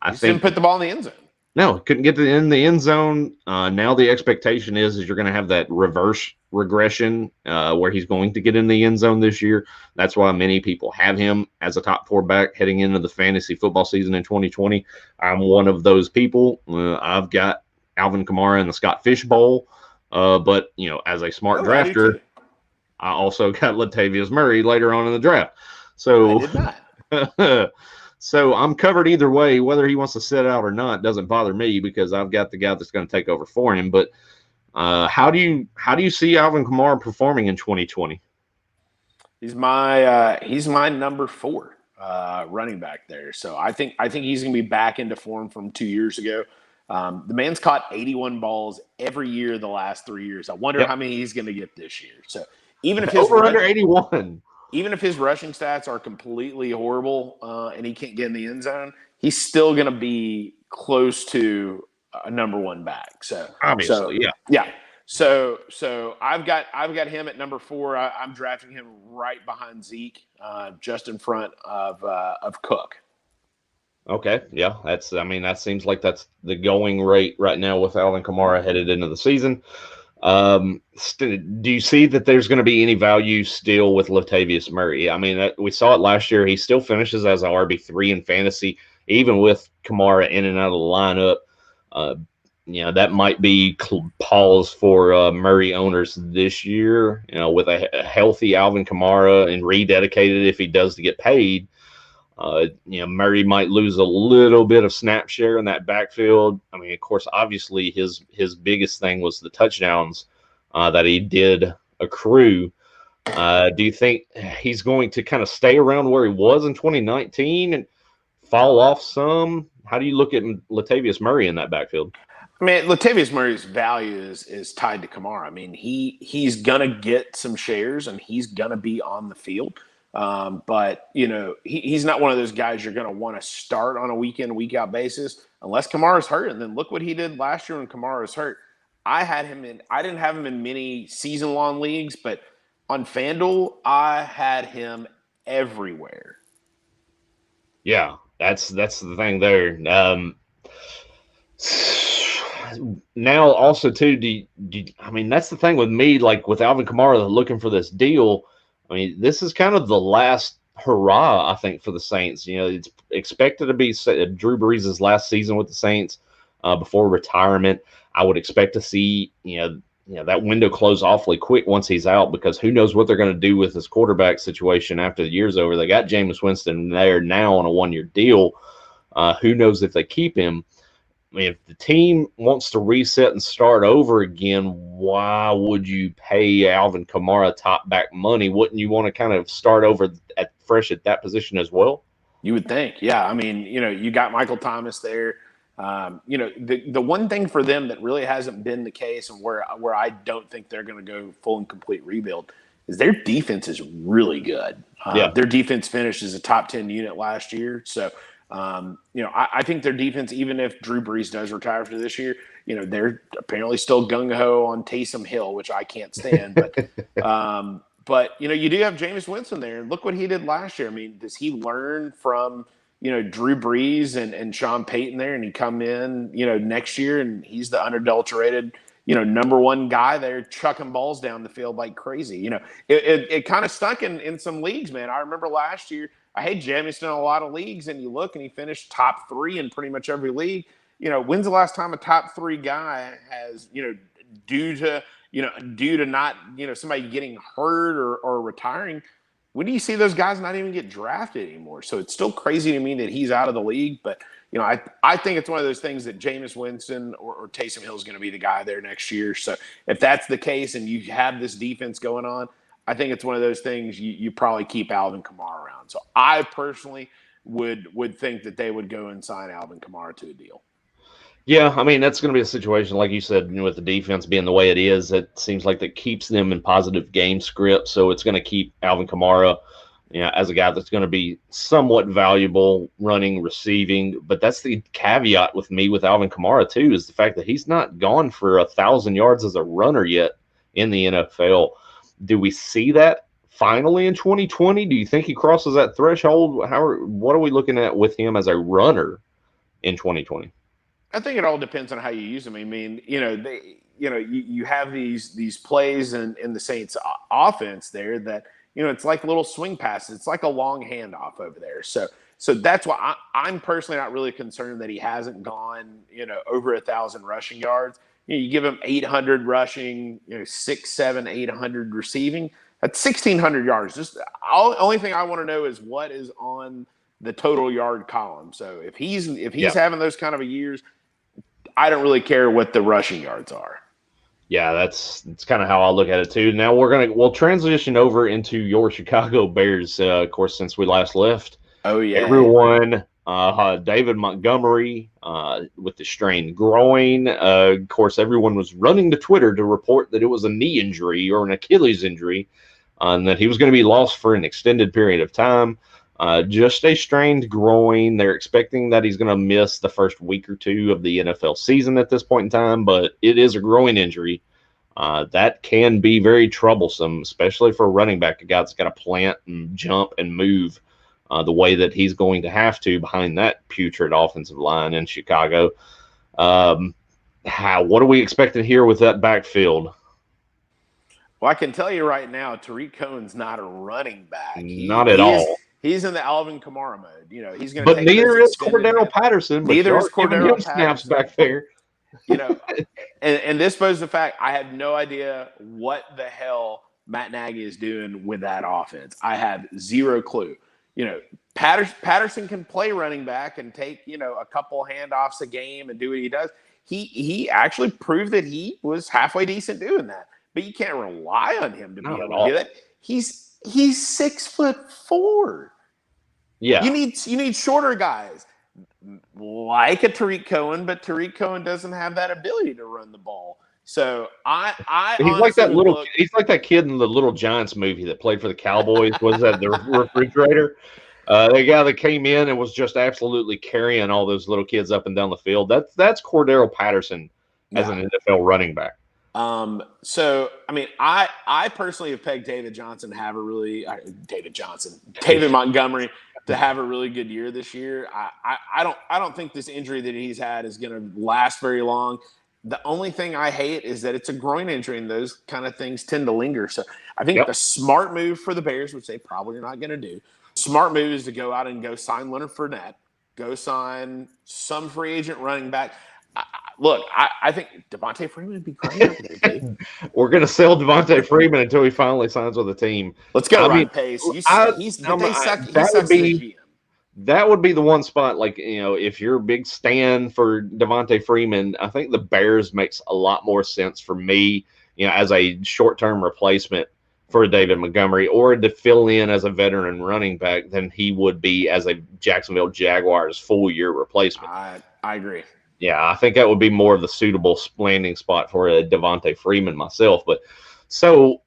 I think didn't put the ball in the end zone. No, couldn't get in the end zone. Now the expectation is you're going to have that reverse regression where he's going to get in the end zone this year. That's why many people have him as a top 4 back heading into the fantasy football season in 2020. I'm one of those people. I've got Alvin Kamara in the Scott Fish Bowl, but as a smart drafter, I also got Latavius Murray later on in the draft. So I did not. So I'm covered either way. Whether he wants to sit out or not doesn't bother me because I've got the guy that's going to take over for him. But how do you see Alvin Kamara performing in 2020? He's my number 4 running back there. So I think he's going to be back into form from 2 years ago. The man's caught 81 balls every year the last 3 years. I wonder how many he's going to get this year. So even if his under 81. Even if his rushing stats are completely horrible and he can't get in the end zone, he's still going to be close to a number 1 back. So obviously, yeah. So I've got him at number 4. I'm drafting him right behind Zeke, just in front of Cook. Okay, yeah, that seems like that's the going rate right now with Alvin Kamara headed into the season. Do you see that there's going to be any value still with Latavius Murray? I mean, we saw it last year. He still finishes as a RB3 in fantasy, even with Kamara in and out of the lineup. Uh, that might be pause for Murray owners this year. With a healthy Alvin Kamara and rededicated if he does to get paid. Murray might lose a little bit of snap share in that backfield. I mean, of course, obviously his biggest thing was the touchdowns that he did accrue. Do you think he's going to kind of stay around where he was in 2019 and fall off some? How do you look at Latavius Murray in that backfield? I mean, Latavius Murray's value is tied to Kamara. I mean, he's gonna get some shares and he's gonna be on the field. But he's not one of those guys you're gonna want to start on a week in, week out basis unless Kamara's hurt. And then look what he did last year when Kamara's hurt. I didn't have him in many season long leagues, but on FanDuel, I had him everywhere. Yeah, that's the thing there. Now also too, I mean, that's the thing with me, like with Alvin Kamara looking for this deal. I mean, this is kind of the last hurrah, I think, for the Saints. It's expected to be Drew Brees' last season with the Saints before retirement. I would expect to see that window close awfully quick once he's out, because who knows what they're going to do with his quarterback situation after the year's over. They got Jameis Winston there now on a 1-year deal. Who knows if they keep him? I mean, if the team wants to reset and start over again, why would you pay Alvin Kamara top back money? Wouldn't you want to kind of start over fresh at that position as well? You would think, yeah. I mean, you got Michael Thomas there. The one thing for them that really hasn't been the case, and where I don't think they're going to go full and complete rebuild, is their defense is really good. Their defense finished as a top 10 unit last year. So, I think their defense, even if Drew Brees does retire for this year, they're apparently still gung ho on Taysom Hill, which I can't stand. But you do have Jameis Winston there, and look what he did last year. I mean, does he learn from Drew Brees and Sean Payton there, and he come in next year and he's the unadulterated number one guy there chucking balls down the field like crazy. It kind of stunk in some leagues, man. I remember last year I had Jameis in a lot of leagues, and you look and he finished top 3 in pretty much every league. When's the last time a top 3 guy has due to not somebody getting hurt or retiring? When do you see those guys not even get drafted anymore? So it's still crazy to me that he's out of the league. But, I think it's one of those things that Jameis Winston or Taysom Hill is going to be the guy there next year. So if that's the case and you have this defense going on, I think it's one of those things you probably keep Alvin Kamara around. So I personally would think that they would go and sign Alvin Kamara to a deal. Yeah, I mean, that's going to be a situation, like you said, with the defense being the way it is, it seems like that keeps them in positive game script. So it's going to keep Alvin Kamara, as a guy that's going to be somewhat valuable running, receiving. But that's the caveat with me with Alvin Kamara, too, is the fact that he's not gone for 1,000 yards as a runner yet in the NFL. Do we see that finally in 2020? Do you think he crosses that threshold? What are we looking at with him as a runner in 2020? I think it all depends on how you use them. I mean, you have these plays in the Saints offense there that, it's like little swing passes. It's like a long handoff over there. So that's why I'm personally not really concerned that he hasn't gone, over 1,000 rushing yards. You give him 800 rushing, 6, 7, 800 receiving. That's 1,600 yards. Just only thing I want to know is what is on the total yard column. So if he's having those kind of years, I don't really care what the rushing yards are. Yeah, that's kind of how I look at it too. Now we'll transition over into your Chicago Bears, of course, since we last left. Oh yeah, everyone. David Montgomery with the strained groin. Of course, everyone was running to Twitter to report that it was a knee injury or an Achilles injury, and that he was going to be lost for an extended period of time. Just a strained groin. They're expecting that he's going to miss the first week or two of the NFL season at this point in time, but it is a groin injury. That can be very troublesome, especially for a running back, a guy that's got to plant and jump and move. the way that he's going to have to behind that putrid offensive line in Chicago. What are we expecting here with that backfield? Well, I can tell you right now, Tariq Cohen's not a running back. Not at all. He's in the Alvin Kamara mode. He's going to But take neither those is Cordero Patterson. Neither is Cordero snaps Patterson. back there. And this poses the fact I have no idea what the hell Matt Nagy is doing with that offense. I have zero clue. Patterson can play running back and take, a couple handoffs a game and do what he does. He actually proved that he was halfway decent doing that. But you can't rely on him to be able to do that. He's 6'4". Yeah. You need shorter guys like a Tariq Cohen, but Tariq Cohen doesn't have that ability to run the ball. So he's like that he's like that kid in the Little Giants movie that played for the Cowboys. Was that the refrigerator? The guy that came in and was just absolutely carrying all those little kids up and down the field. That's Cordero Patterson as an NFL running back. So I mean, I personally have pegged David Montgomery to have a really good year this year. I don't think this injury that he's had is going to last very long. The only thing I hate is that it's a groin injury, and those kind of things tend to linger. So I think the smart move for the Bears, which they probably are not going to do, smart move is to go out and go sign Leonard Fournette, go sign some free agent running back. I think Devontae Freeman would be great over there, dude. We're going to sell Devontae Freeman until he finally signs with the team. Let's go, Ryan Pace. That would be the one spot, if you're a big stand for Devontae Freeman, I think the Bears makes a lot more sense for me, as a short-term replacement for David Montgomery, or to fill in as a veteran running back than he would be as a Jacksonville Jaguars full-year replacement. I agree. Yeah, I think that would be more of the suitable landing spot for a Devontae Freeman myself. But so,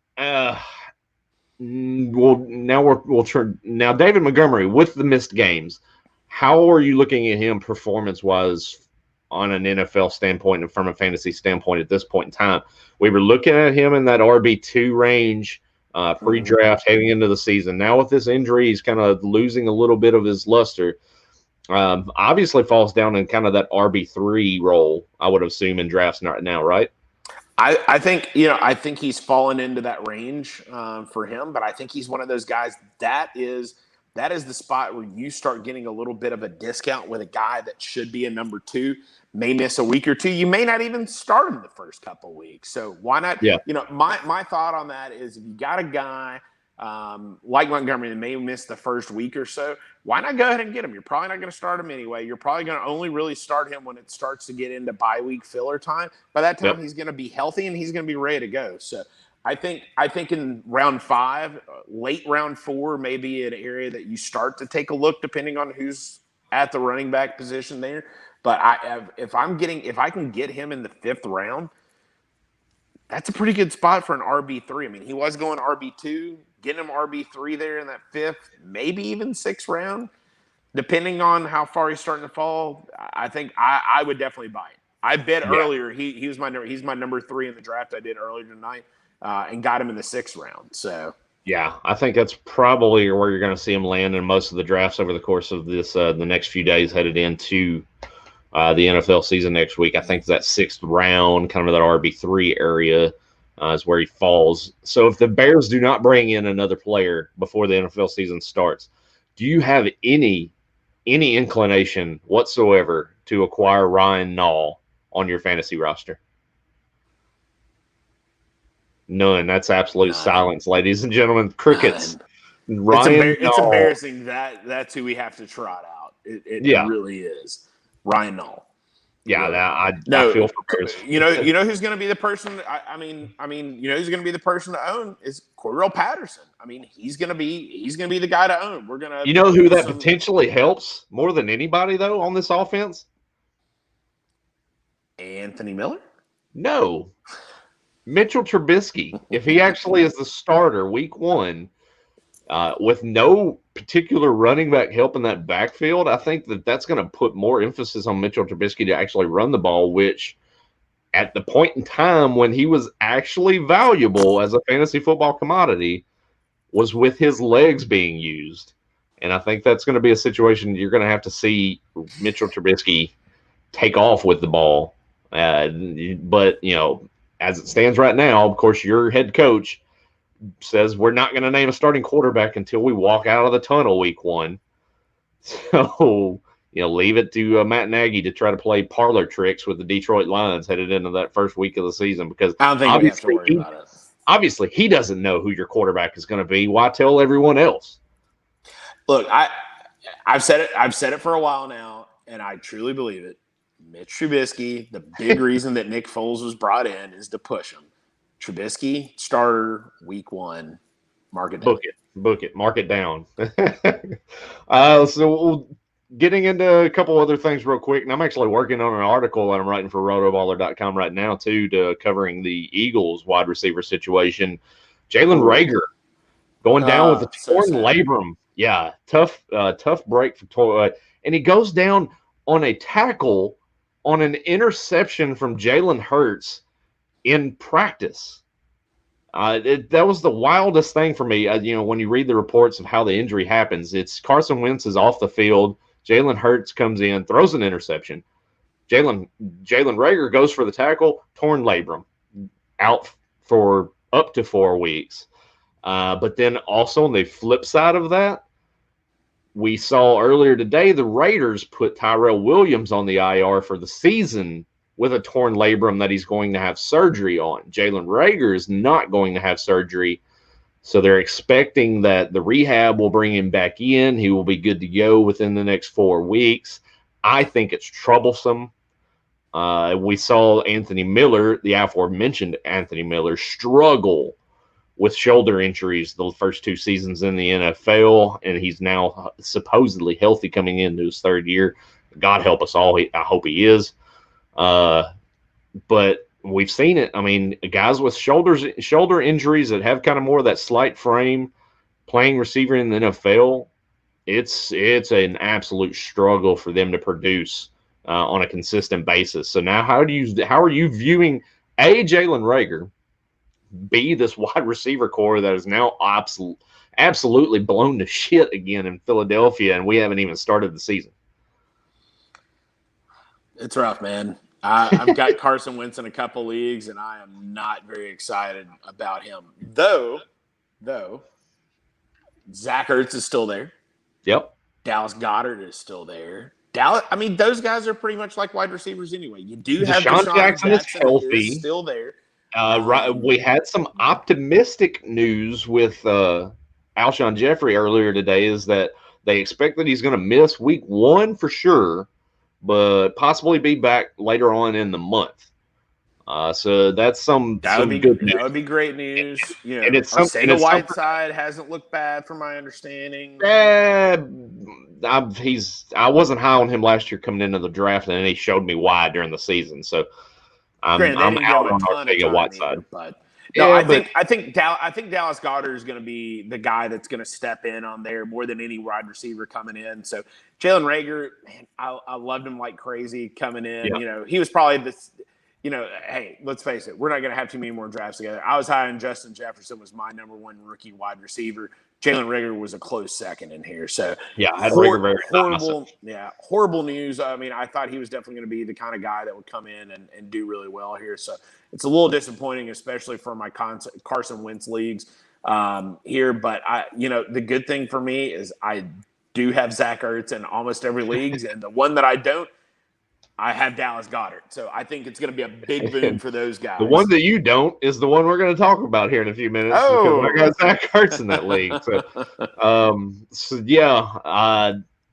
we'll turn now. David Montgomery with the missed games. How are you looking at him performance-wise on an NFL standpoint and from a fantasy standpoint at this point in time? We were looking at him in that RB2 range pre-draft heading into the season. Now with this injury, he's kind of losing a little bit of his luster. Obviously falls down in kind of that RB3 role, I would assume, in drafts right now, right? I think he's fallen into that range for him, but I think he's one of those guys that is the spot where you start getting a little bit of a discount with a guy that should be a number 2, may miss a week or two. You may not even start him the first couple of weeks. So why not? Yeah. My thought on that is if you got a guy like Montgomery that may miss the first week or so, why not go ahead and get him? You're probably not going to start him anyway. You're probably going to only really start him when it starts to get into bye week filler time. By that time, he's going to be healthy and he's going to be ready to go. So I think in round 5, late round 4, maybe an area that you start to take a look depending on who's at the running back position there. But if I can get him in the 5th round, that's a pretty good spot for an RB3. I mean, he was going RB2, getting him RB3 there in that 5th, maybe even 6th round, depending on how far he's starting to fall. I think I would definitely buy it. I bet earlier he's my number 3 in the draft I did earlier tonight, and got him in the 6th round. So yeah, I think that's probably where you're going to see him land in most of the drafts over the course of this the next few days headed into the NFL season next week. I think that 6th round, kind of that RB3 area, is where he falls. So if the Bears do not bring in another player before the NFL season starts, do you have any inclination whatsoever to acquire Ryan Nall on your fantasy roster? None. That's absolute silence, ladies and gentlemen. Crickets. It's embarrassing that's who we have to trot out. It really is. Ryan Nall. Yeah, I feel for Bears. You know who's going to be the person. I mean, who's going to be the person to own is Cordero Patterson. I mean, he's going to be the guy to own. We're going to. You know who that potentially helps more than anybody though on this offense? Anthony Miller? No, Mitchell Trubisky. If he actually is the starter week 1, with no particular running back help in that backfield, I think that's going to put more emphasis on Mitchell Trubisky to actually run the ball, which at the point in time when he was actually valuable as a fantasy football commodity was with his legs being used. And I think that's going to be a situation you're going to have to see Mitchell Trubisky take off with the ball. But, as it stands right now, of course, your head coach says we're not going to name a starting quarterback until we walk out of the tunnel week 1. So, leave it to Matt Nagy to try to play parlor tricks with the Detroit Lions headed into that first week of the season, because I don't think we have to worry about it. Obviously, he doesn't know who your quarterback is going to be. Why tell everyone else? Look, I've said it for a while now, and I truly believe it. Mitch Trubisky, the big reason that Nick Foles was brought in is to push him. Trubisky, starter, week 1. Mark it down. Book it. Mark it down. So getting into a couple other things real quick, and I'm actually working on an article that I'm writing for rotoballer.com right now, too, covering the Eagles wide receiver situation. Jalen Reagor going down with a torn labrum. Yeah, tough break for and he goes down on a tackle on an interception from Jalen Hurts in practice. That was the wildest thing for me. When you read the reports of how the injury happens, it's Carson Wentz is off the field. Jalen Hurts comes in, throws an interception. Jalen Reagor goes for the tackle, torn labrum, out for up to 4 weeks. But then also on the flip side of that, we saw earlier today the Raiders put Tyrell Williams on the IR for the season with a torn labrum that he's going to have surgery on. Jalen Reagor is not going to have surgery, so they're expecting that the rehab will bring him back in. He will be good to go within the next 4 weeks. I think it's troublesome. We saw Anthony Miller, the aforementioned Anthony Miller, struggle with shoulder injuries the first 2 seasons in the NFL, and he's now supposedly healthy coming into his 3rd year. God help us all. I hope he is. But we've seen it. I mean, guys with shoulder injuries that have kind of more of that slight frame playing receiver in the NFL, it's an absolute struggle for them to produce on a consistent basis. So now how are you viewing Jalen Reagor, B, this wide receiver core that is now absolutely blown to shit again in Philadelphia, and we haven't even started the season? It's rough, man. I've got Carson Wentz in a couple leagues, and I am not very excited about him. Though Zach Ertz is still there. Yep. Dallas Goedert is still there. Those guys are pretty much like wide receivers anyway. You do have Deshaun Jackson is healthy. Is still there. We had some optimistic news with Alshon Jeffrey earlier today, is that they expect that he's going to miss week 1 for sure, but possibly be back later on in the month. So that's some good news. That would be great news. And it's the Whiteside hasn't looked bad from my understanding. I wasn't high on him last year coming into the draft, and he showed me why during the season. So I'm out on Arcega Whiteside. But I think Dallas Goedert is going to be the guy that's going to step in on there more than any wide receiver coming in. So Jalen Reagor, man, I loved him like crazy coming in. Yeah. He was probably this. Hey, let's face it, we're not going to have too many more drafts together. I was high on Justin Jefferson, was my number 1 rookie wide receiver. Jalen Reagor was a close second in here. So yeah, I had Reagor very horrible. Yeah, horrible news. I thought he was definitely going to be the kind of guy that would come in and do really well here. So it's a little disappointing, especially for my Carson Wentz leagues here. But the good thing for me is I do have Zach Ertz in almost every league, and the one that I don't, I have Dallas Goedert. So I think it's going to be a big boon for those guys. The one that you don't is the one we're going to talk about here in a few minutes. Oh, because I got Zach Ertz in that league.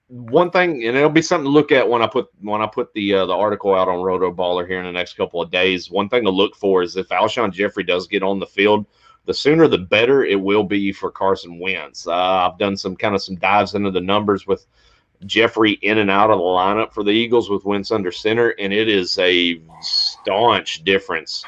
One thing, and it'll be something to look at when I put the article out on Roto Baller here in the next couple of days. One thing to look for is if Alshon Jeffrey does get on the field, the sooner the better it will be for Carson Wentz. I've done some dives into the numbers with Jeffrey in and out of the lineup for the Eagles with Wentz under center, and it is a staunch difference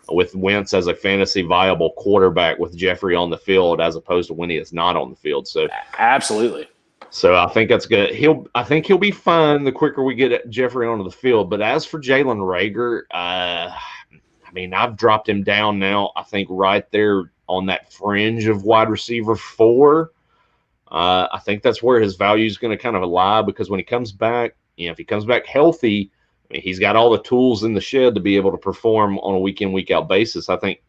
with Wentz as a fantasy viable quarterback with Jeffrey on the field as opposed to when he is not on the field. So absolutely. So I think that's good. I think he'll be fine the quicker we get Jeffrey onto the field. But as for Jalen Reagor, I've dropped him down now, I think right there on that fringe of wide receiver 4. I think that's where his value is going to kind of lie, because when he comes back, if he comes back healthy, I mean, he's got all the tools in the shed to be able to perform on a week in, week out basis. I think,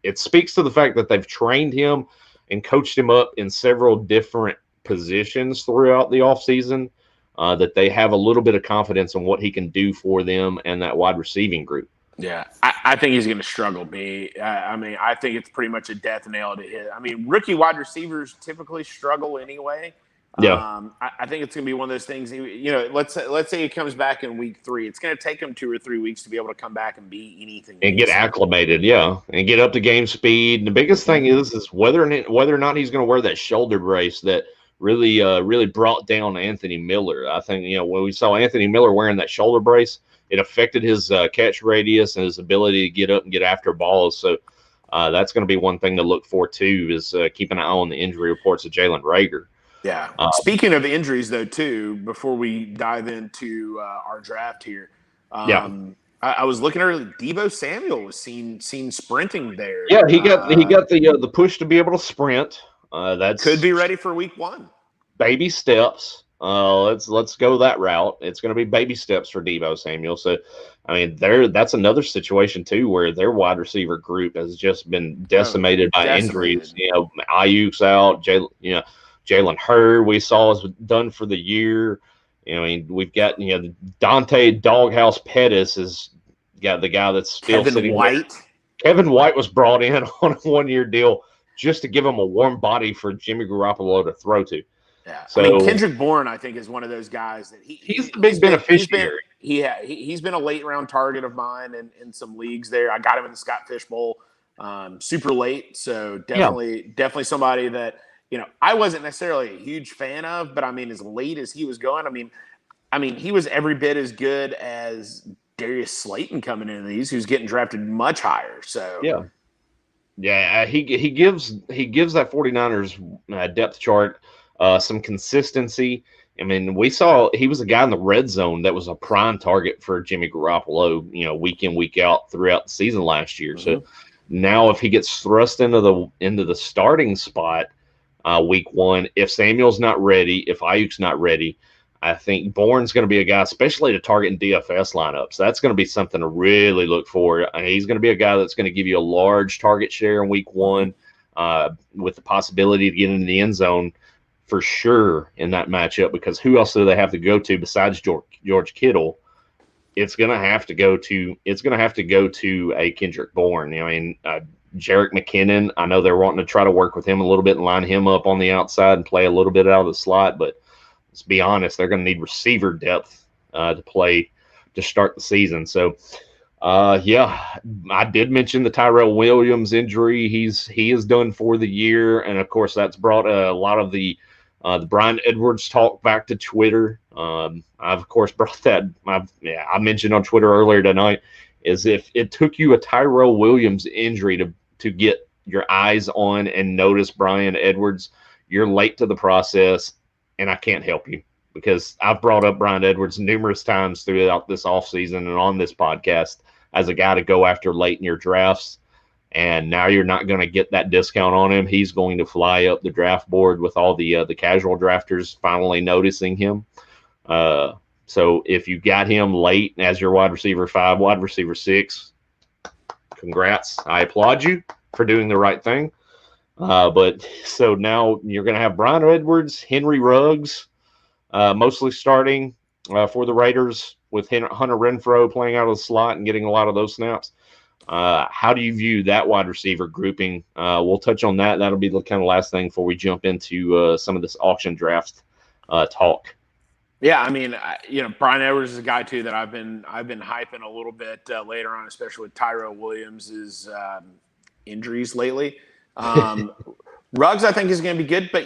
it speaks to the fact that they've trained him and coached him up in several different positions throughout the offseason, that they have a little bit of confidence in what he can do for them and that wide receiving group. Yeah, I think he's going to struggle, B. I mean, I think it's pretty much a death nail to hit. I mean, rookie wide receivers typically struggle anyway. Yeah. I think it's going to be one of those things. Let's say he comes back in week 3. It's going to take him 2 or 3 weeks to be able to come back and be anything And get decent. acclimated, and get up to game speed. And the biggest thing is whether or not he's going to wear that shoulder brace that really brought down Anthony Miller. I think when we saw Anthony Miller wearing that shoulder brace, it affected his catch radius and his ability to get up and get after balls. So that's going to be one thing to look for too, is keep an eye on the injury reports of Jalen Reagor. Yeah. Speaking of injuries, though, too, before we dive into our draft here, I was looking early. Deebo Samuel was seen sprinting there. Yeah, he got the push to be able to sprint. That's could be ready for week 1. Baby steps. Let's go that route. It's going to be baby steps for Deebo Samuel. So, I mean, that's another situation too where their wide receiver group has just been decimated by injuries. Ayuk's out. Jalen Hurd we saw is done for the year. I mean, we've got Dante Doghouse Pettis is got the guy that's still Kevin White. There. Kevin White was brought in on a 1-year deal just to give him a warm body for Jimmy Garoppolo to throw to. Yeah, so, I mean, Kendrick Bourne, I think, is one of those guys that he's the big beneficiary. He's been a late round target of mine in some leagues there. I got him in the Scott Fish Bowl, super late. So definitely somebody that I wasn't necessarily a huge fan of, but I mean, as late as he was going, I mean, he was every bit as good as Darius Slayton coming into these, who's getting drafted much higher. So he gives that 49ers depth chart some consistency. I mean, we saw he was a guy in the red zone that was a prime target for Jimmy Garoppolo, week in, week out throughout the season last year. So now if he gets thrust into the starting spot week 1, if Samuel's not ready, if Ayuk's not ready, I think Bourne's going to be a guy, especially to target in DFS lineups. That's going to be something to really look for. And he's going to be a guy that's going to give you a large target share in week 1 with the possibility to get into the end zone for sure in that matchup, because who else do they have to go to besides George Kittle? It's going to have to go to a Kendrick Bourne. I mean, Jerick McKinnon, I know they're wanting to try to work with him a little bit and line him up on the outside and play a little bit out of the slot, but let's be honest, they're going to need receiver depth to start the season. So, I did mention the Tyrell Williams injury. He is done for the year, and of course that's brought a lot of the Bryan Edwards talk back to Twitter. I've of course brought that. I mentioned on Twitter earlier tonight, is if it took you a Tyrell Williams injury to get your eyes on and notice Bryan Edwards, you're late to the process, and I can't help you, because I've brought up Bryan Edwards numerous times throughout this offseason and on this podcast as a guy to go after late in your drafts. And now you're not going to get that discount on him. He's going to fly up the draft board with all the casual drafters finally noticing him. So if you got him late as your wide receiver 5, wide receiver 6, congrats. I applaud you for doing the right thing. But so now you're going to have Bryan Edwards, Henry Ruggs, mostly starting for the Raiders, with Hunter Renfrow playing out of the slot and getting a lot of those snaps. How do you view that wide receiver grouping? We'll touch on that. That'll be the kind of last thing before we jump into some of this auction draft talk. Yeah, I mean, Bryan Edwards is a guy too that I've been hyping a little bit later on, especially with Tyrell Williams' injuries lately. Ruggs, I think, is going to be good, but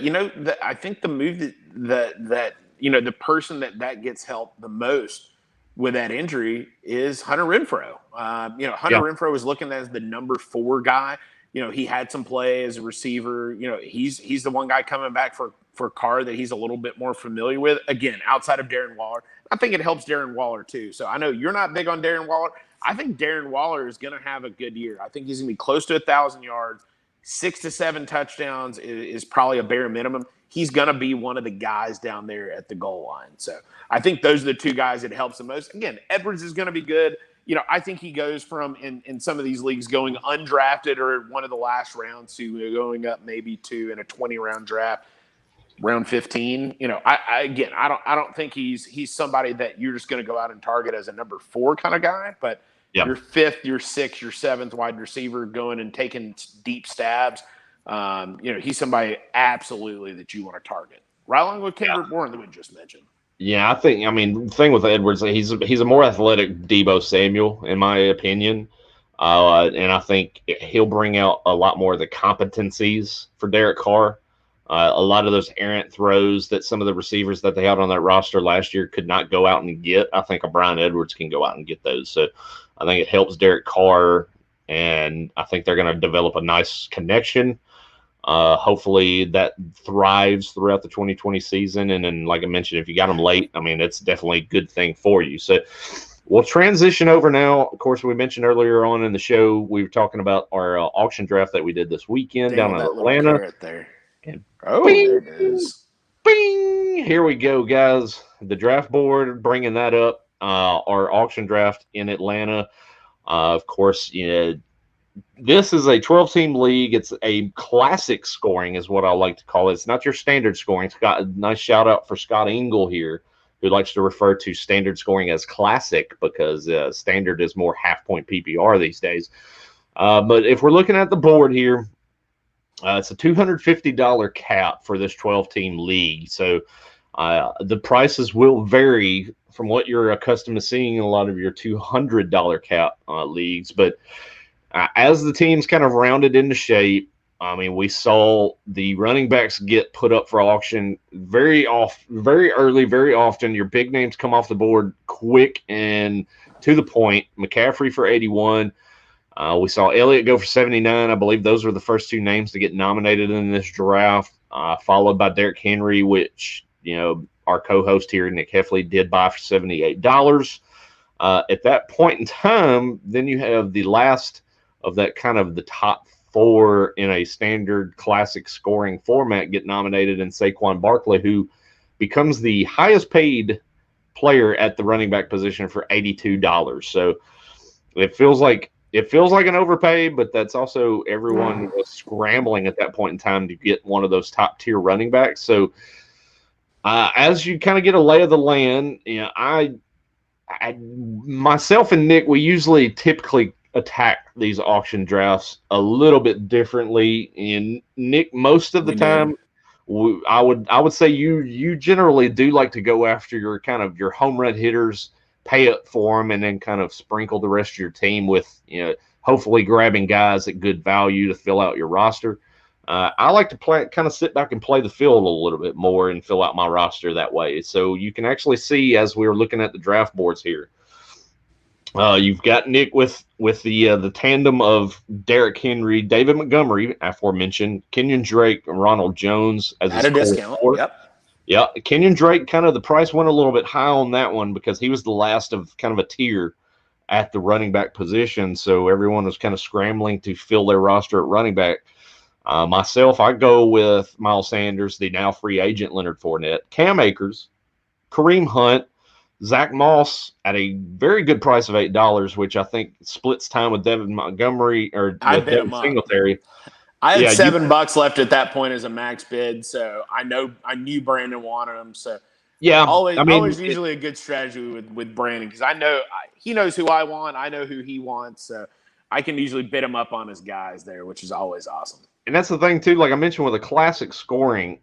I think the move that the person that gets helped the most with that injury is Hunter Renfrow. Hunter Renfrow was looking as the number 4 guy. He had some play as a receiver. He's the one guy coming back for Carr that he's a little bit more familiar with. Again, outside of Darren Waller, I think it helps Darren Waller too. So I know you're not big on Darren Waller. I think Darren Waller is going to have a good year. I think he's going to be close to 1,000 yards. 6 to 7 touchdowns is probably a bare minimum. He's going to be one of the guys down there at the goal line. So I think those are the two guys that helps the most. Again, Edwards is going to be good. I think he goes from in some of these leagues going undrafted or one of the last rounds to going up maybe to in a 20-round draft, round 15. I don't think he's somebody that you're just going to go out and target as a number 4 kind of guy, but your 5th, your 6th, your 7th wide receiver going and taking deep stabs. He's somebody absolutely that you want to target. Right along with Kendrick Bourne that we just mentioned. Yeah, the thing with Edwards, he's a more athletic Deebo Samuel, in my opinion. And I think he'll bring out a lot more of the competencies for Derek Carr. A lot of those errant throws that some of the receivers that they had on that roster last year could not go out and get. I think Brian Edwards can go out and get those. So I think it helps Derek Carr, and I think they're going to develop a nice connection. Hopefully that thrives throughout the 2020 season. And then, like I mentioned, if you got them late, it's definitely a good thing for you. So we'll transition over now. Of course, we mentioned earlier on in the show, we were talking about our auction draft that we did this weekend down in Atlanta. There. And bing, there it is. Bing! Here we go, guys. The draft board, bringing that up. Our auction draft in Atlanta. Of course, this is a 12-team league. It's a classic scoring is what I like to call it. It's not your standard scoring. Scott, a nice shout out for Scott Engel here, who likes to refer to standard scoring as classic because standard is more half-point PPR these days. But if we're looking at the board here, it's a $250 cap for this 12-team league. So the prices will vary from what you're accustomed to seeing in a lot of your $200 cap leagues. But as the teams kind of rounded into shape, we saw the running backs get put up for auction very early, very often. Your big names come off the board quick and to the point. McCaffrey for 81. We saw Elliott go for 79. I believe those were the first 2 names to get nominated in this draft, followed by Derrick Henry, which, our co-host here, Nick Heffley, did buy for $78. At that point in time, then you have the last of that kind of the top 4 in a standard classic scoring format get nominated in Saquon Barkley, who becomes the highest paid player at the running back position for $82. So it feels like an overpay, but that's also everyone was scrambling at that point in time to get one of those top tier running backs. So as you kind of get a lay of the land, I myself and Nick, we typically attack these auction drafts a little bit differently. And Nick, most of the time, I would say you generally do like to go after your kind of your home run hitters, pay up for them, and then kind of sprinkle the rest of your team with hopefully grabbing guys at good value to fill out your roster. I like to kind of sit back and play the field a little bit more and fill out my roster that way. So you can actually see as we were looking at the draft boards here. You've got Nick with the tandem of Derrick Henry, David Montgomery, aforementioned, Kenyon Drake, and Ronald Jones as at a discount. Yeah, Kenyon Drake, kind of the price went a little bit high on that one because he was the last of kind of a tier at the running back position. So everyone was kind of scrambling to fill their roster at running back. Myself, I go with Miles Sanders, the now free agent Leonard Fournette, Cam Akers, Kareem Hunt, Zach Moss at a very good price of $8, which I think splits time with Devin Montgomery or Devin Singletary. I had $7 left at that point as a max bid, so I knew Brandon wanted him. So always usually a good strategy with Brandon because I know he knows who I want, I know who he wants, so I can usually bid him up on his guys there, which is always awesome. And that's the thing too, like I mentioned with a classic scoring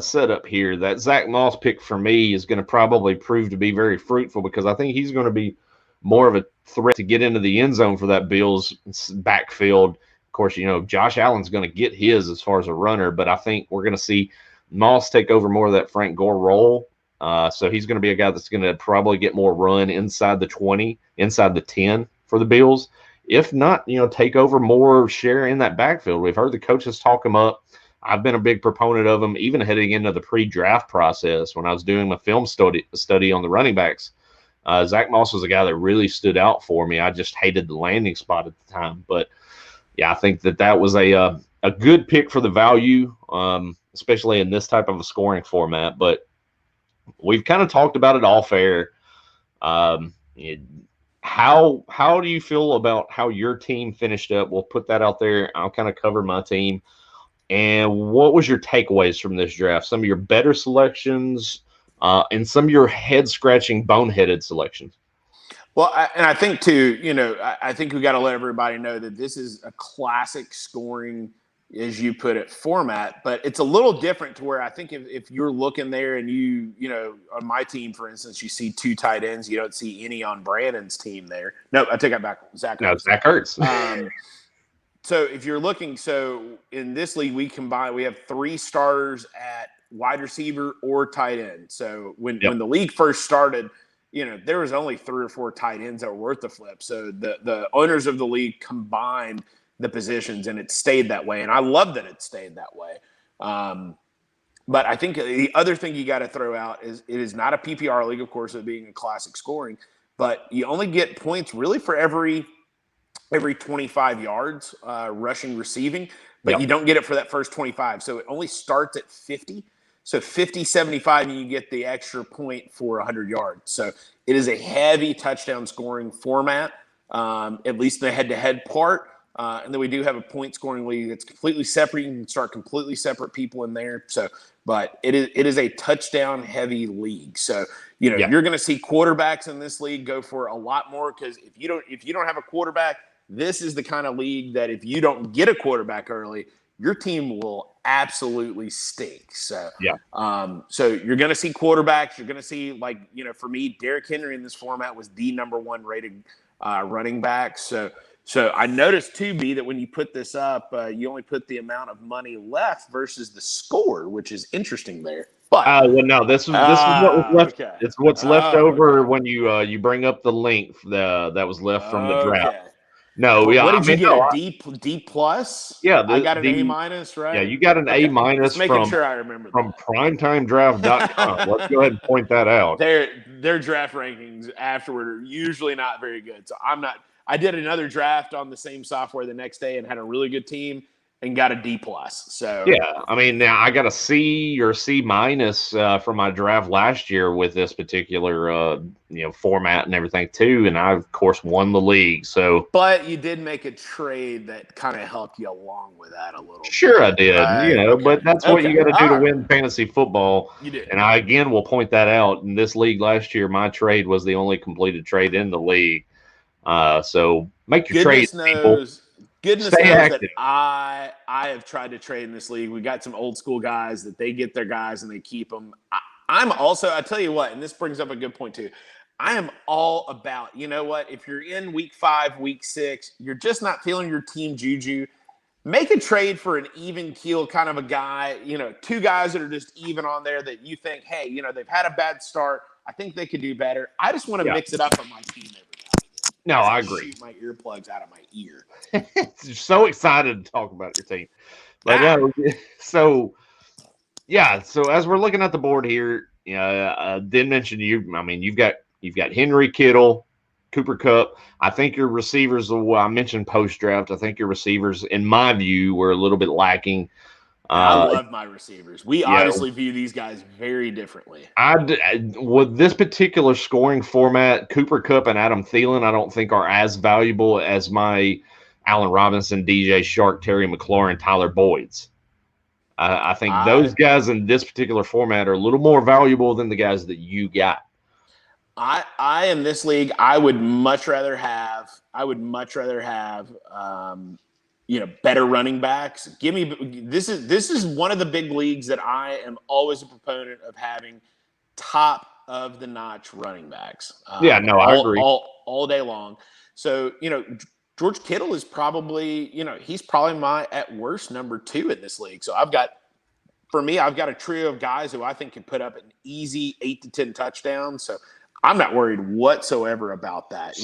setup here, that Zach Moss pick for me is going to probably prove to be very fruitful because I think he's going to be more of a threat to get into the end zone for that Bills backfield. Of course, Josh Allen's going to get his as far as a runner, but I think we're going to see Moss take over more of that Frank Gore role. So he's going to be a guy that's going to probably get more run inside the 20, inside the 10 for the Bills. If not, take over more share in that backfield. We've heard the coaches talk him up. I've been a big proponent of him, even heading into the pre-draft process when I was doing my film study on the running backs. Zach Moss was a guy that really stood out for me. I just hated the landing spot at the time. But, yeah, I think that was a a good pick for the value, especially in this type of a scoring format. But we've kind of talked about it all fair. How do you feel about how your team finished up? We'll put that out there. I'll kind of cover my team. And what was your takeaways from this draft? Some of your better selections, and some of your head-scratching, boneheaded selections. Well, I think too, I think we got to let everybody know that this is a classic scoring, as you put it, format, but it's a little different to where I think if you're looking there and on my team, for instance, you see 2 tight ends, you don't see any on Brandon's team there. No, I take that back. Zach Ertz. So if you're looking, in this league, we have 3 starters at wide receiver or tight end. So when the league first started, there was only 3 or 4 tight ends that were worth the flip. So the owners of the league combined the positions, and it stayed that way. And I love that it stayed that way. But I think the other thing you got to throw out is it is not a PPR league, of course, of being a classic scoring, but you only get points really for every 25 yards rushing, receiving, but you don't get it for that first 25. So it only starts at 50. So 50, 75, and you get the extra point for 100 yards. So it is a heavy touchdown scoring format, at least the head-to-head part. And then we do have a point scoring league that's completely separate. You can start completely separate people in there. So, but it is a touchdown heavy league. So, you're going to see quarterbacks in this league go for a lot more, because if you don't have a quarterback, this is the kind of league that if you don't get a quarterback early, your team will absolutely stink. So, so you're going to see quarterbacks. You're going to see, for me, Derrick Henry in this format was the number 1 rated running back. So I noticed too, B, that when you put this up, you only put the amount of money left versus the score, which is interesting there. But no, this is what was left. Okay. It's what's left over when you bring up the link that was left from the draft. No, what did you get? A D plus? Yeah, I got an A minus, right? Yeah, you got an A minus making sure I remember from primetimedraft.com. Let's go ahead and point that out. Their draft rankings afterward are usually not very good. So I did another draft on the same software the next day and had a really good team and got a D plus. So now I got a C or C minus from my draft last year with this particular format and everything too, and I of course won the league. So, but you did make a trade that kind of helped you along with that a little. Sure, bit, I did. right? But that's what you got to do to win fantasy football. You did, and I again will point that out. In this league last year, my trade was the only completed trade in the league. So make your trades, people. Goodness knows that I have tried to trade in this league. We got some old school guys that they get their guys and they keep them. I tell you what, and this brings up a good point too. I am all about, if you're in week 5, week 6, you're just not feeling your team juju, make a trade for an even keel kind of a guy, 2 guys that are just even on there that you think, hey, they've had a bad start. I think they could do better. I just want to mix it up on my team every now and then. No, I agree. Shoot my earplugs out of my ear. You're so excited to talk about your team. But so as we're looking at the board here, I did mention you. I mean, you've got Henry, Kittle, Cooper Kupp. I think your receivers. I mentioned post draft. I think your receivers, in my view, were a little bit lacking. I love my receivers. We obviously view these guys very differently. With this particular scoring format, Cooper Kupp and Adam Thielen, I don't think are as valuable as my Allen Robinson, DJ Shark, Terry McLaurin, Tyler Boyd's. I think those guys in this particular format are a little more valuable than the guys that you got. I in this league, I would much rather have better running backs. This is one of the big leagues that I am always a proponent of having top of the notch running backs. I agree all day long. So, George Kittle is probably, he's probably my at worst number 2 in this league. So I've got a trio of guys who I think can put up an easy 8 to 10 touchdowns. So I'm not worried whatsoever about that.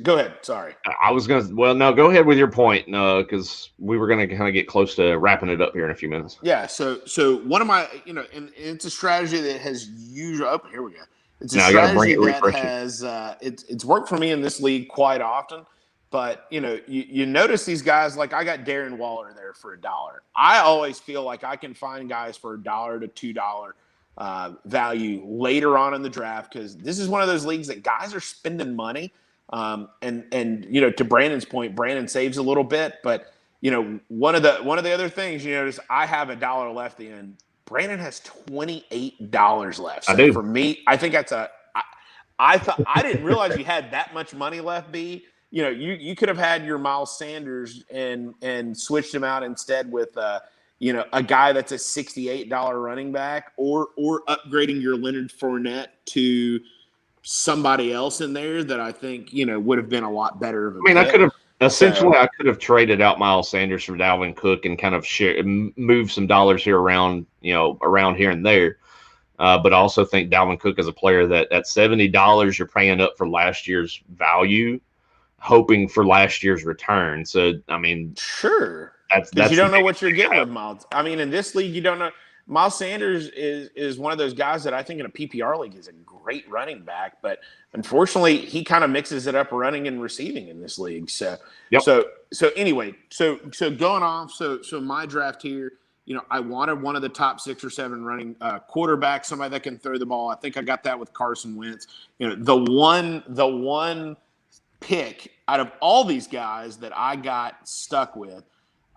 Go ahead. Sorry. I was going to, go ahead with your point, because we were going to kind of get close to wrapping it up here in a few minutes. Yeah. So one of my, and it's a strategy that has usually, here we go. It's a strategy that has, it's worked for me in this league quite often, But, you notice these guys, like I got Darren Waller there for $1. I always feel like I can find guys for $1 to $2 value later on in the draft, because this is one of those leagues that guys are spending money. And to Brandon's point, Brandon saves a little bit. But, one of the other things you notice, I have $1 left in. Brandon has $28 left. So I do. For me, I think that's I thought I didn't realize you had that much money left, B. You could have had your Miles Sanders and switched him out instead with a guy that's a $68 running back, or upgrading your Leonard Fournette to somebody else in there that I think would have been a lot better of a I could have I could have traded out Miles Sanders for Dalvin Cook and kind of move some dollars here around here and there. But I also think Dalvin Cook is a player that at $70 you're paying up for last year's value, hoping for last year's return. So sure, that's you don't know what you're getting with Miles. In this league, you don't know. Miles Sanders is one of those guys that I think in a PPR league is a great running back, but unfortunately he kind of mixes it up running and receiving in this league. So yep. so anyway, so going off, so my draft here, I wanted one of the top 6 or 7 running quarterbacks, somebody that can throw the ball. I think I got that with Carson Wentz. The one pick out of all these guys that I got stuck with,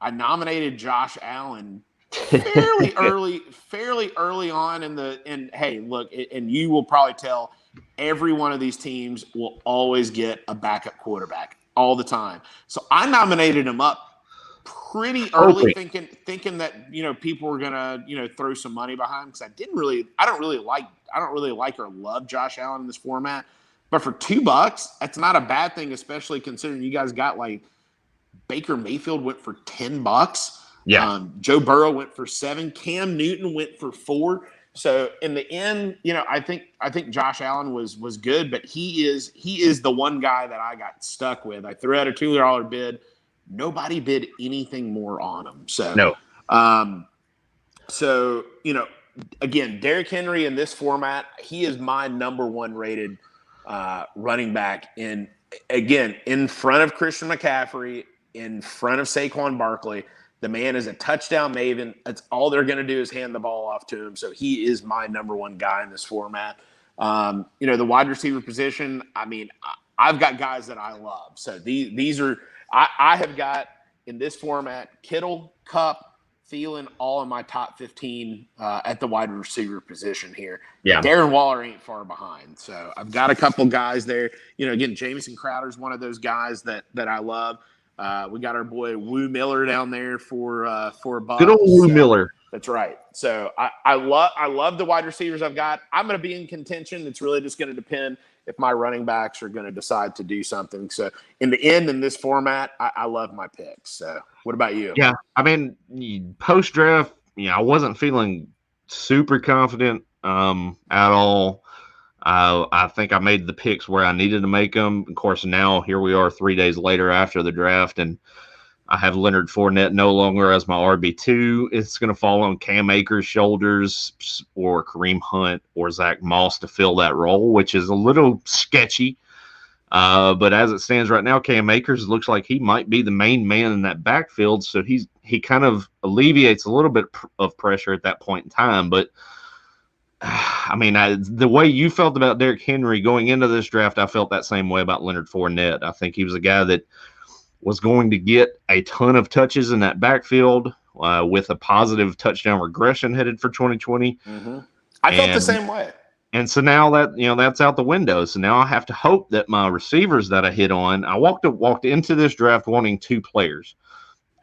I nominated Josh Allen fairly early on and hey, look, and you will probably tell, every one of these teams will always get a backup quarterback all the time. So I nominated him up pretty early, thinking that people were gonna throw some money behind him, because I don't really like or love Josh Allen in this format. But for $2, that's not a bad thing, especially considering you guys got like Baker Mayfield went for $10. Yeah. Joe Burrow went for $7. Cam Newton went for $4. So in the end, I think Josh Allen was good, but he is the one guy that I got stuck with. I threw out a $2 bid. Nobody bid anything more on him. So no. Again, Derrick Henry in this format, he is my number 1 rated running back in front of Christian McCaffrey, in front of Saquon Barkley. The man is a touchdown maven. That's all they're going to do is hand the ball off to him. So he is my number 1 guy in this format. The wide receiver position, I've got guys that I love. So these are I have got in this format Kittle, Kupp, Thielen, all in my top 15 at the wide receiver position here. Yeah. Darren Waller ain't far behind. So I've got a couple guys there. Again, Jamison Crowder is one of those guys that I love. We got our boy Woo Miller down there for a buck. Good old Woo Miller. That's right. So I love the wide receivers I've got. I'm going to be in contention. It's really just going to depend if my running backs are going to decide to do something. So in the end, in this format, I love my picks. So what about you? Yeah, post draft, I wasn't feeling super confident at all. I think I made the picks where I needed to make them. Of course, now here we are 3 days later after the draft, and I have Leonard Fournette no longer as my RB2. It's going to fall on Cam Akers' shoulders, or Kareem Hunt, or Zach Moss to fill that role, which is a little sketchy. But as it stands right now, Cam Akers looks like he might be the main man in that backfield, so he kind of alleviates a little bit of pressure at that point in time. But the way you felt about Derrick Henry going into this draft, I felt that same way about Leonard Fournette. I think he was a guy that was going to get a ton of touches in that backfield with a positive touchdown regression headed for 2020. Mm-hmm. I felt the same way. And so now that that's out the window. So now I have to hope that my receivers that I hit on, I walked into this draft wanting 2 players,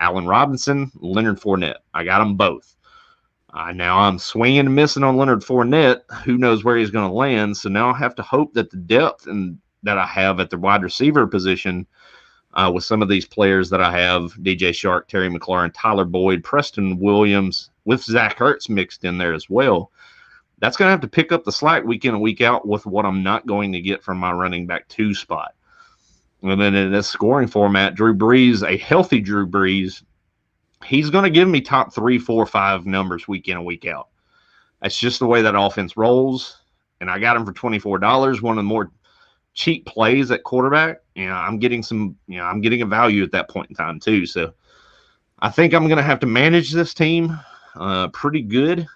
Allen Robinson, Leonard Fournette. I got them both. Now I'm swinging and missing on Leonard Fournette. Who knows where he's going to land? So now I have to hope that the depth that I have at the wide receiver position, with some of these players that I have, DJ Shark, Terry McLaurin, Tyler Boyd, Preston Williams, with Zach Ertz mixed in there as well, that's going to have to pick up the slack week in and week out with what I'm not going to get from my running back 2 spot. And then in this scoring format, Drew Brees, a healthy Drew Brees, he's going to give me top 3, 4, 5 numbers week in and week out. That's just the way that offense rolls. And I got him for $24, one of the more cheap plays at quarterback. I'm getting I'm getting a value at that point in time too. So I think I'm going to have to manage this team pretty good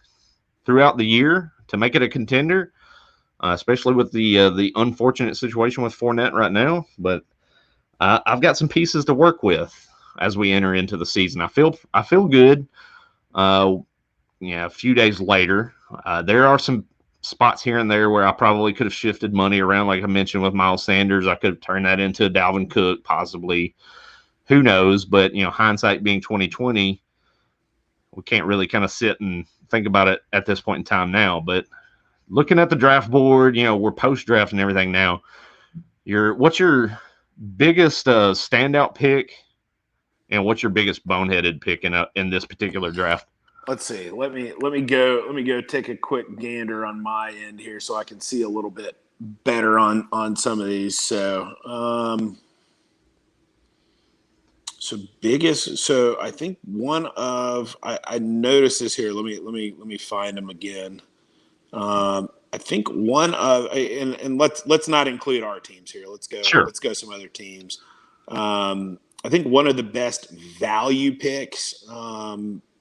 throughout the year to make it a contender, especially with the unfortunate situation with Fournette right now. But I've got some pieces to work with as we enter into the season. I feel good. A few days later, there are some spots here and there where I probably could have shifted money around, like I mentioned with Miles Sanders. I could have turned that into Dalvin Cook, possibly. Who knows? But hindsight being 2020, we can't really kind of sit and think about it at this point in time now. But looking at the draft board, we're post draft and everything now. What's your biggest standout pick, and what's your biggest boneheaded pick in this particular draft? Let's see. Let me go take a quick gander on my end here so I can see a little bit better on some of these. So I think I noticed this here. Let me find them again. I think and let's not include our teams here. Let's go. Sure. Let's go some other teams. I think one of the best value picks,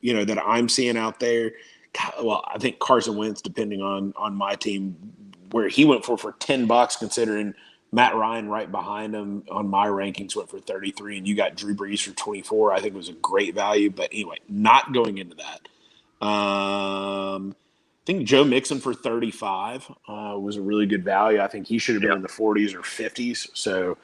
that I'm seeing out there. Well, I think Carson Wentz, depending on my team, where he went for $10, considering Matt Ryan right behind him on my rankings went for 33, and you got Drew Brees for 24. I think it was a great value. But anyway, not going into that. I think Joe Mixon for 35 was a really good value. I think he should have been in the 40s or 50s. So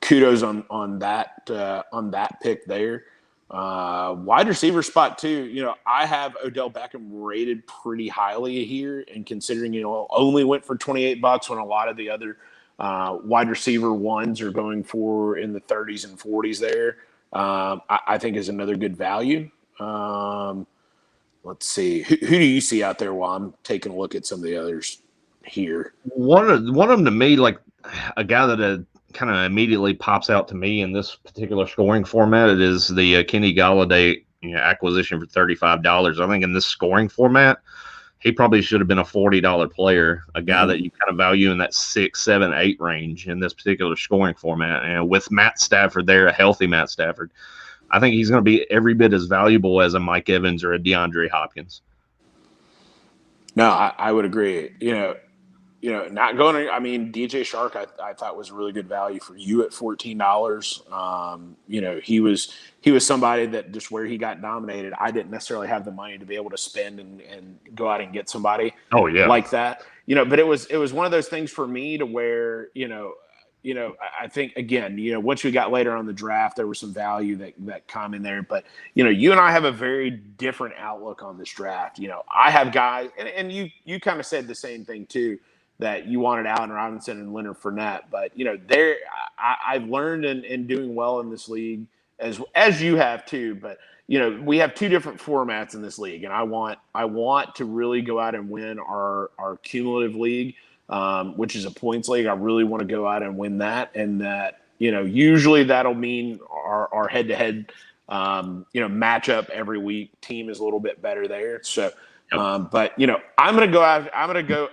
kudos on that pick there. Wide receiver spot too. I have Odell Beckham rated pretty highly here, and considering only went for $28 when a lot of the other wide receiver ones are going for in the 30s and 40s there, I think is another good value. Let's see. Who do you see out there while I'm taking a look at some of the others here? One of them to me, like a guy that kind of immediately pops out to me in this particular scoring format, it is the Kenny Golladay acquisition for $35. I think in this scoring format, he probably should have been a $40 player, a guy that you kind of value in that 6, 7, 8 range in this particular scoring format. And with Matt Stafford there, a healthy Matt Stafford, I think he's going to be every bit as valuable as a Mike Evans or a DeAndre Hopkins. No, I would agree. Not going. I mean, DJ Shark, I thought was a really good value for you at $14. He was somebody that just where he got nominated, I didn't necessarily have the money to be able to spend and go out and get somebody. Oh yeah, like that. But it was one of those things for me to where I think again, once we got later on the draft, there was some value that come in there. But you and I have a very different outlook on this draft. I have guys, and you kind of said the same thing too, that you wanted Allen Robinson and Leonard Fournette. But I've learned in doing well in this league as you have too. But we have two different formats in this league, and I want to really go out and win our cumulative league, which is a points league. I really want to go out and win that, and that usually that'll mean our head-to-head matchup every week. Team is a little bit better there, so. But I'm gonna go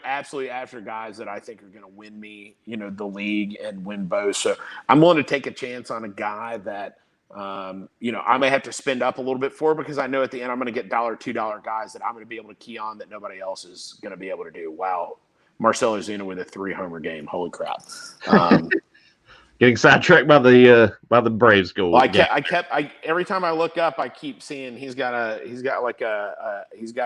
absolutely after guys that I think are gonna win me the league and win both. So I'm willing to take a chance on a guy that I may have to spend up a little bit for, because I know at the end I'm gonna get $1, $2 guys that I'm gonna be able to key on that nobody else is gonna be able to do. Wow, Marcell Ozuna with a 3-homer game. Holy crap! Getting sidetracked by the Braves goal. Well, every time I look up, I keep seeing he's got a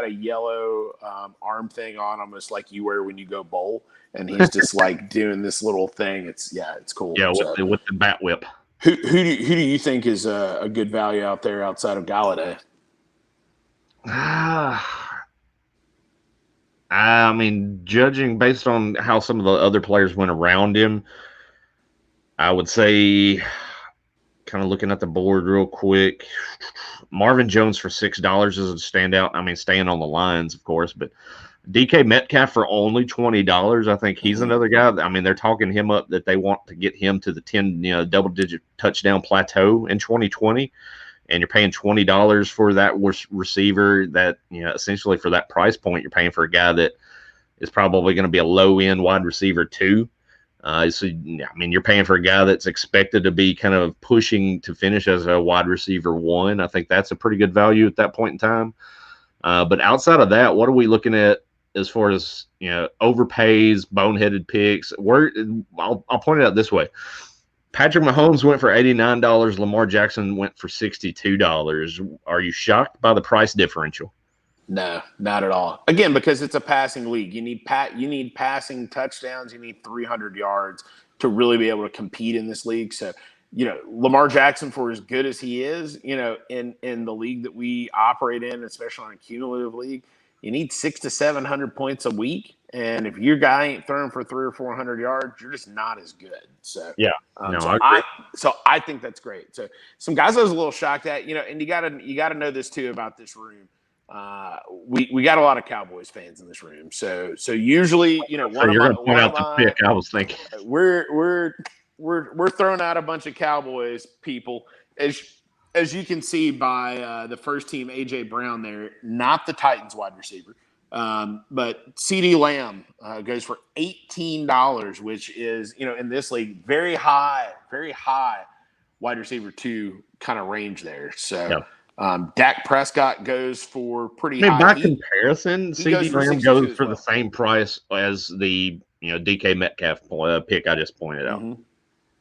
yellow arm thing on, almost like you wear when you go bowl, and he's just like doing this little thing. It's cool. Yeah, with the bat whip. Who do you think is a good value out there outside of Golladay? I mean, judging based on how some of the other players went around him, I would say, kind of looking at the board real quick, Marvin Jones for $6 is a standout. I mean, staying on the lines, of course, but DK Metcalf for only $20. I think he's another guy. I mean, they're talking him up that they want to get him to the 10, double-digit touchdown plateau in 2020, and you're paying $20 for that receiver. That essentially for that price point, you're paying for a guy that is probably going to be a low-end wide receiver too. So, I mean, you're paying for a guy that's expected to be kind of pushing to finish as a wide receiver one. I think that's a pretty good value at that point in time. But outside of that, what are we looking at as far as, overpays, boneheaded picks? I'll point it out this way. Patrick Mahomes went for $89. Lamar Jackson went for $62. Are you shocked by the price differential? No, not at all. Again, because it's a passing league. You need passing touchdowns. You need 300 yards to really be able to compete in this league. So, Lamar Jackson, for as good as he is, in the league that we operate in, especially on a cumulative league, you need 600 to 700 points a week. And if your guy ain't throwing for 300 or 400 yards, you're just not as good. So yeah, I think that's great. So some guys I was a little shocked at, and you gotta know this too about this room. We got a lot of Cowboys fans in this room, so usually, you're going to point out the pick. I was thinking we're throwing out a bunch of Cowboys people, as you can see by the first team AJ Brown there, not the Titans wide receiver, but CeeDee Lamb goes for $18, which is in this league very high wide receiver 2 kind of range there. So. Yeah. Dak Prescott goes for pretty high. By comparison, CeeDee Lamb goes for the same price as the DK Metcalf pick I just pointed out. Mm-hmm.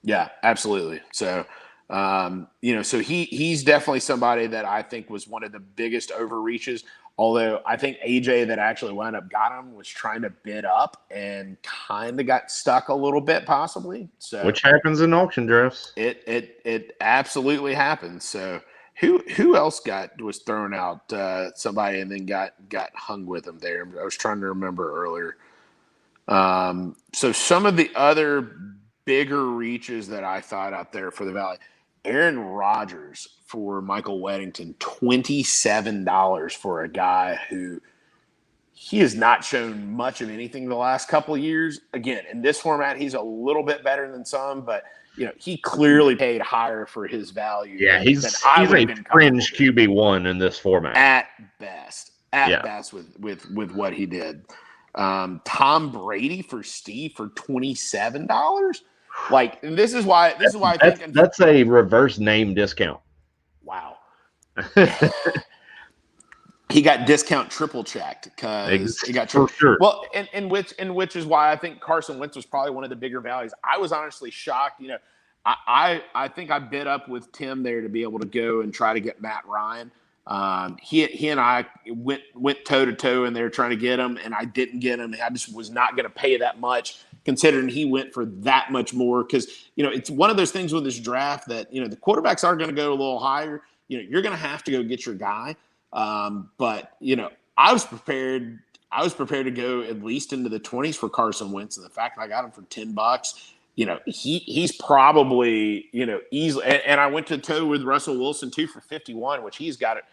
Yeah, absolutely. So, so he's definitely somebody that I think was one of the biggest overreaches. Although I think AJ that actually wound up got him was trying to bid up and kind of got stuck a little bit, possibly. So, which happens in auction drafts. It absolutely happens. So. Who else was thrown out somebody and then got hung with him there? I was trying to remember earlier. So some of the other bigger reaches that I thought out there for the Valley, Aaron Rodgers for Michael Weddington, $27 for a guy who he has not shown much of anything the last couple of years. Again, in this format, he's a little bit better than some, but he clearly paid higher for his value. Yeah, he's a fringe QB1 in this format. At best with what he did. Tom Brady for Steve for $27. Like, and this is why I think that's a reverse name discount. Wow. He got discount triple checked because he got triple. Sure. Well, and which is why I think Carson Wentz was probably one of the bigger values. I was honestly shocked. I think I bid up with Tim there to be able to go and try to get Matt Ryan. He and I went toe to toe in there trying to get him, and I didn't get him. I just was not going to pay that much, considering he went for that much more. Because it's one of those things with this draft that the quarterbacks are going to go a little higher. You're going to have to go get your guy. But I was prepared to go at least into the 20s for Carson Wentz, and the fact that I got him for $10, he's probably, easily. And I went to toe with Russell Wilson too for 51, which he's got it.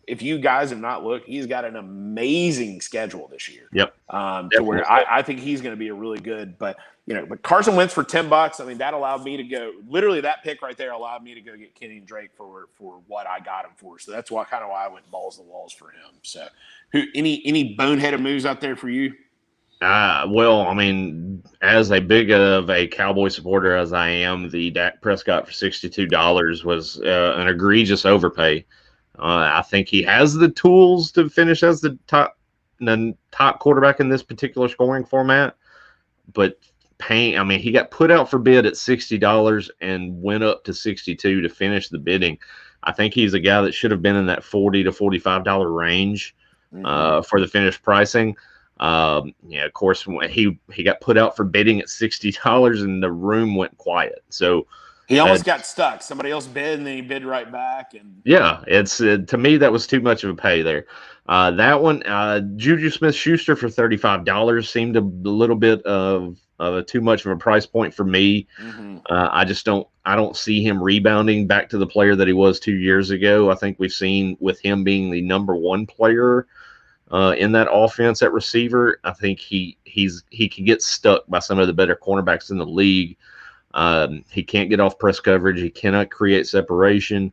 If you guys have not looked, he's got an amazing schedule this year. Yep. To where I think he's going to be a really good, but Carson Wentz for $10, I mean, that allowed me to go, literally that pick right there allowed me to go get Kenny Drake for what I got him for. So that's why I went balls to the walls for him. So any boneheaded moves out there for you? Well, I mean, as a big of a Cowboy supporter as I am, the Dak Prescott for $62 was an egregious overpay. I think he has the tools to finish as the top quarterback in this particular scoring format, but he got put out for bid at $60 and went up to $62 to finish the bidding. I think he's a guy that should have been in that $40 to $45 range for the finished pricing. Of course, he got put out for bidding at $60 and the room went quiet. So he almost got stuck. Somebody else bid and then he bid right back. And yeah, it's to me that was too much of a pay there. That one, Juju Smith-Schuster for $35 seemed a little bit of too much of a price point for me. Mm-hmm. I don't see him rebounding back to the player that he was 2 years ago. I think we've seen with him being the number one player in that offense at receiver. I think he can get stuck by some of the better cornerbacks in the league. He can't get off press coverage. He cannot create separation.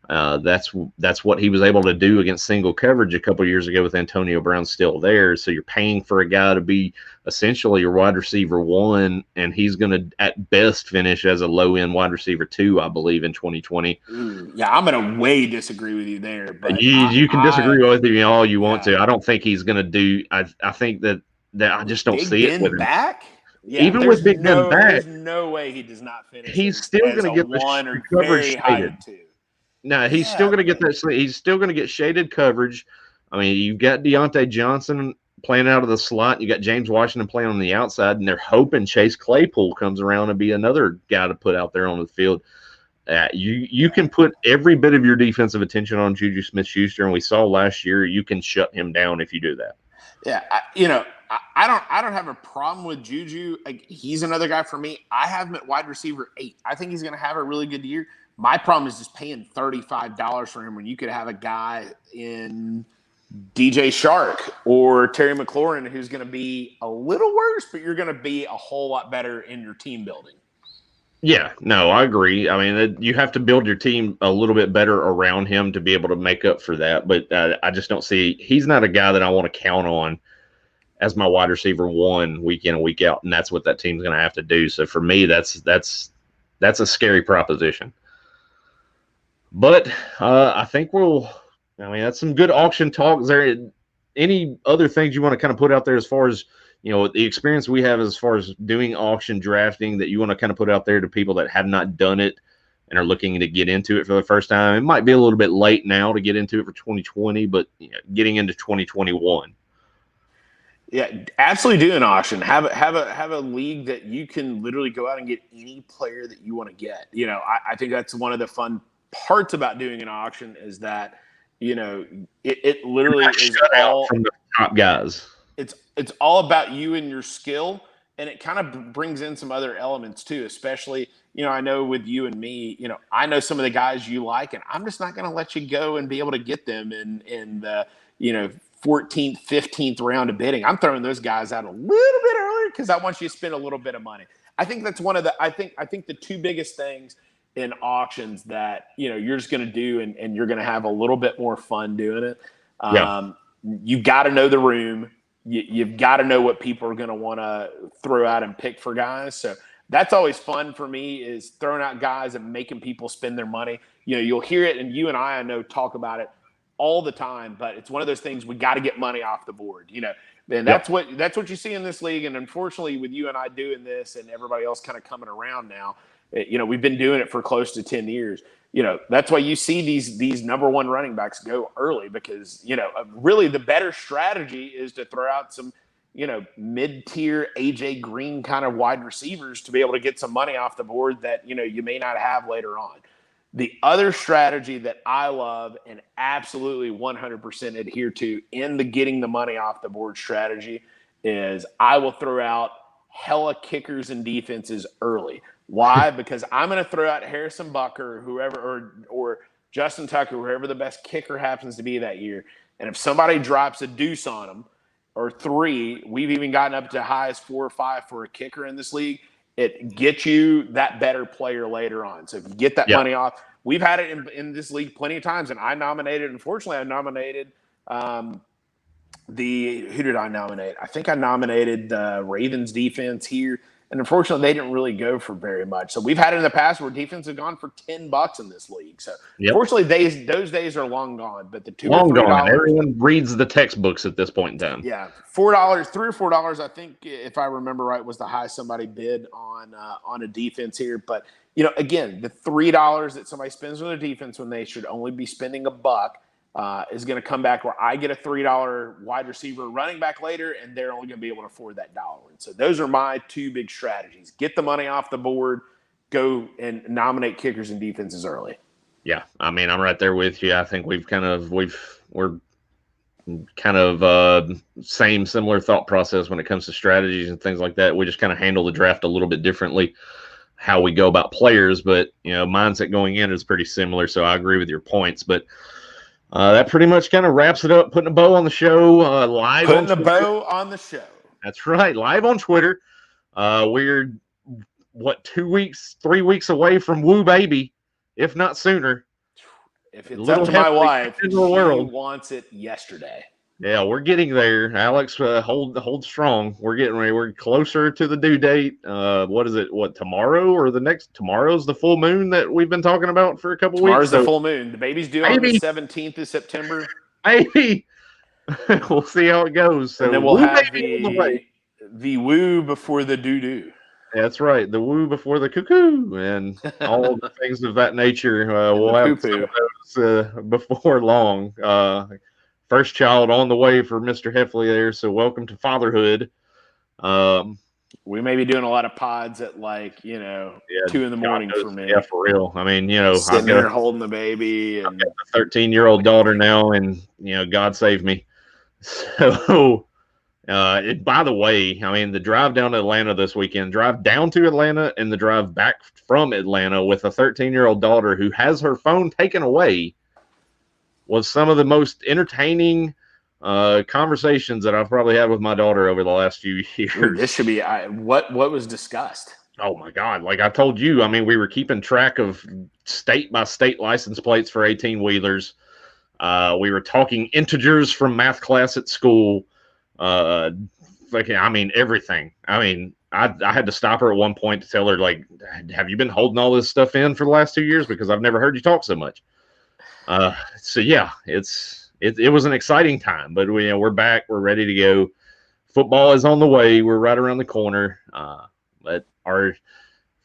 That's what he was able to do against single coverage a couple of years ago with Antonio Brown still there. So you're paying for a guy to be essentially your wide receiver one, and he's going to at best finish as a low end wide receiver two, I believe, in 2020. Ooh, yeah, I'm going to way disagree with you there, but You can disagree with me all you want yeah. to. I don't think he's going to do. I think that I just don't Big see it Ben with him. back. Yeah, Even with Big Ben back, there's no way he does not finish he's still as going to a get the one or coverage very high shaded. two. No, he's still going to get that. He's still going to get shaded coverage. I mean, you've got Deontay Johnson playing out of the slot. You got James Washington playing on the outside, and they're hoping Chase Claypool comes around and be another guy to put out there on the field. You can put every bit of your defensive attention on Juju Smith-Schuster, and we saw last year you can shut him down if you do that. Yeah, I don't have a problem with Juju. Like, he's another guy for me. I have him at wide receiver 8. I think he's going to have a really good year. My problem is just paying $35 for him when you could have a guy in DJ Shark or Terry McLaurin who's going to be a little worse, but you're going to be a whole lot better in your team building. Yeah, no, I agree. I mean, you have to build your team a little bit better around him to be able to make up for that. But I just don't see – he's not a guy that I want to count on as my wide receiver one week in and week out, and that's what that team's going to have to do. So for me, that's a scary proposition. But I think that's some good auction talk. Is there any other things you want to kind of put out there as far as, the experience we have as far as doing auction drafting that you want to kind of put out there to people that have not done it and are looking to get into it for the first time? It might be a little bit late now to get into it for 2020, but getting into 2021. Yeah, absolutely do an auction. Have a league that you can literally go out and get any player that you want to get. I think that's one of the fun parts about doing an auction is that, it literally is all from the top guys. It's all about you and your skill, and it kind of brings in some other elements too, especially, I know with you and me, I know some of the guys you like, and I'm just not going to let you go and be able to get them in the, 14th, 15th round of bidding. I'm throwing those guys out a little bit earlier because I want you to spend a little bit of money. I think that's one of the, I think the two biggest things in auctions that, you're just going to do and you're going to have a little bit more fun doing it. You've got to know the room. You've got to know what people are going to want to throw out and pick for guys. So that's always fun for me, is throwing out guys and making people spend their money. You'll hear it, and you and I know, talk about it all the time, but it's one of those things we got to get money off the board, and that's what you see in this league. And unfortunately, with you and I doing this and everybody else kind of coming around now, we've been doing it for close to 10 years. That's why you see these number one running backs go early, because, really the better strategy is to throw out some, mid-tier AJ Green kind of wide receivers to be able to get some money off the board that, you may not have later on. The other strategy that I love and absolutely 100% adhere to in the getting the money off the board strategy is I will throw out hella kickers and defenses early. Why? Because I'm going to throw out Harrison Butker, whoever, or Justin Tucker, whoever the best kicker happens to be that year. And if somebody drops a deuce on them, or 3, we've even gotten up to high as 4 or 5 for a kicker in this league. It gets you that better player later on. So if you get that money off, we've had it in this league plenty of times. And unfortunately, I nominated who did I nominate? I think I nominated the Ravens defense here. And unfortunately, they didn't really go for very much. So we've had it in the past where defense have gone for $10 in this league. So unfortunately, those days are long gone. But the $2 or $3, everyone reads the textbooks at this point in time. Yeah, $4, $3 or $4. I think, if I remember right, was the highest somebody bid on a defense here. But again, the $3 that somebody spends on a defense when they should only be spending $1 is going to come back where I get a $3 wide receiver running back later, and they're only going to be able to afford that $1. And so those are my two big strategies: get the money off the board, go and nominate kickers and defenses early. Yeah, I mean, I'm right there with you. I think we're kind of similar thought process when it comes to strategies and things like that. We just kind of handle the draft a little bit differently, how we go about players, but mindset going in is pretty similar. So I agree with your points, but that pretty much kind of wraps it up. Putting a bow on the show, live. Putting a bow on the show. That's right, live on Twitter. We're 3 weeks away from Woo Baby, if not sooner. If it's up to my wife, she world. wants it yesterday. Yeah, we're getting there. Alex, hold strong. We're getting ready. We're closer to the due date. What is it? What, tomorrow or the next? Tomorrow's the full moon that we've been talking about for a couple weeks. Tomorrow's the full moon. The baby's due on the 17th of September. Maybe. We'll see how it goes. So and then we'll have the woo before the doo-doo. That's right. The woo before the cuckoo and all the things of that nature. We'll have some of those before long. First child on the way for Mr. Heffley there. So welcome to fatherhood. We may be doing a lot of pods at 2 in the morning for me. Yeah, for real. I mean, sitting there holding the baby. And... I've got a 13-year-old daughter now, and, God save me. So, by the way, I mean, the drive down to Atlanta this weekend, drive down to Atlanta and the drive back from Atlanta with a 13-year-old daughter who has her phone taken away was some of the most entertaining conversations that I've probably had with my daughter over the last few years. Dude, this should be what was discussed. Oh my God. Like I told you, I mean, we were keeping track of state by state license plates for 18-wheelers. We were talking integers from math class at school. Everything. I mean, I had to stop her at one point to tell her, like, have you been holding all this stuff in for the last 2 years? Because I've never heard you talk so much. So yeah, it was an exciting time, but we're back. We're ready to go. Football is on the way. We're right around the corner. But our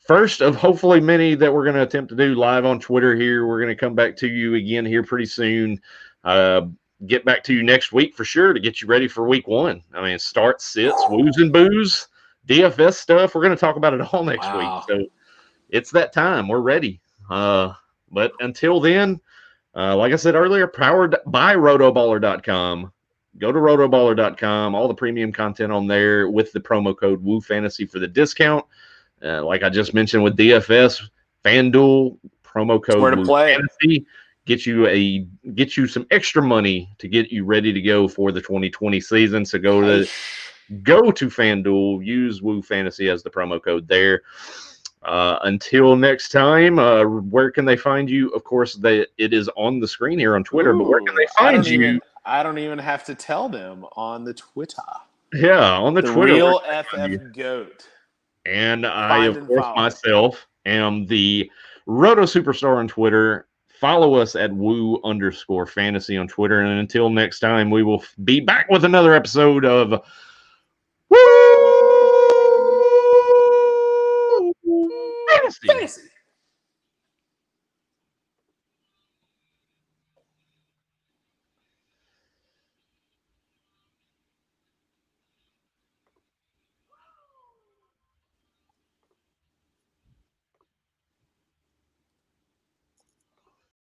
first of hopefully many that we're going to attempt to do live on Twitter here. We're going to come back to you again here pretty soon. Get back to you next week for sure to get you ready for week 1. I mean, starts, sits, woos and boos, DFS stuff. We're going to talk about it all next week. So it's that time. We're ready. But until then, like I said earlier, powered by rotoballer.com. Go to rotoballer.com. All the premium content on there with the promo code WooFantasy for the discount. Like I just mentioned with DFS, FanDuel, promo code where to play. WooFantasy. Get you some extra money to get you ready to go for the 2020 season. So go to FanDuel, use WooFantasy as the promo code there. Until next time, where can they find you? Of course, it is on the screen here on Twitter, but where can they find you? I don't even have to tell them on the Twitter. Yeah, on the Twitter. Real FF Goat. And I, of course, myself am the Roto Superstar on Twitter. Follow us at woo_fantasy on Twitter. And until next time, we will be back with another episode of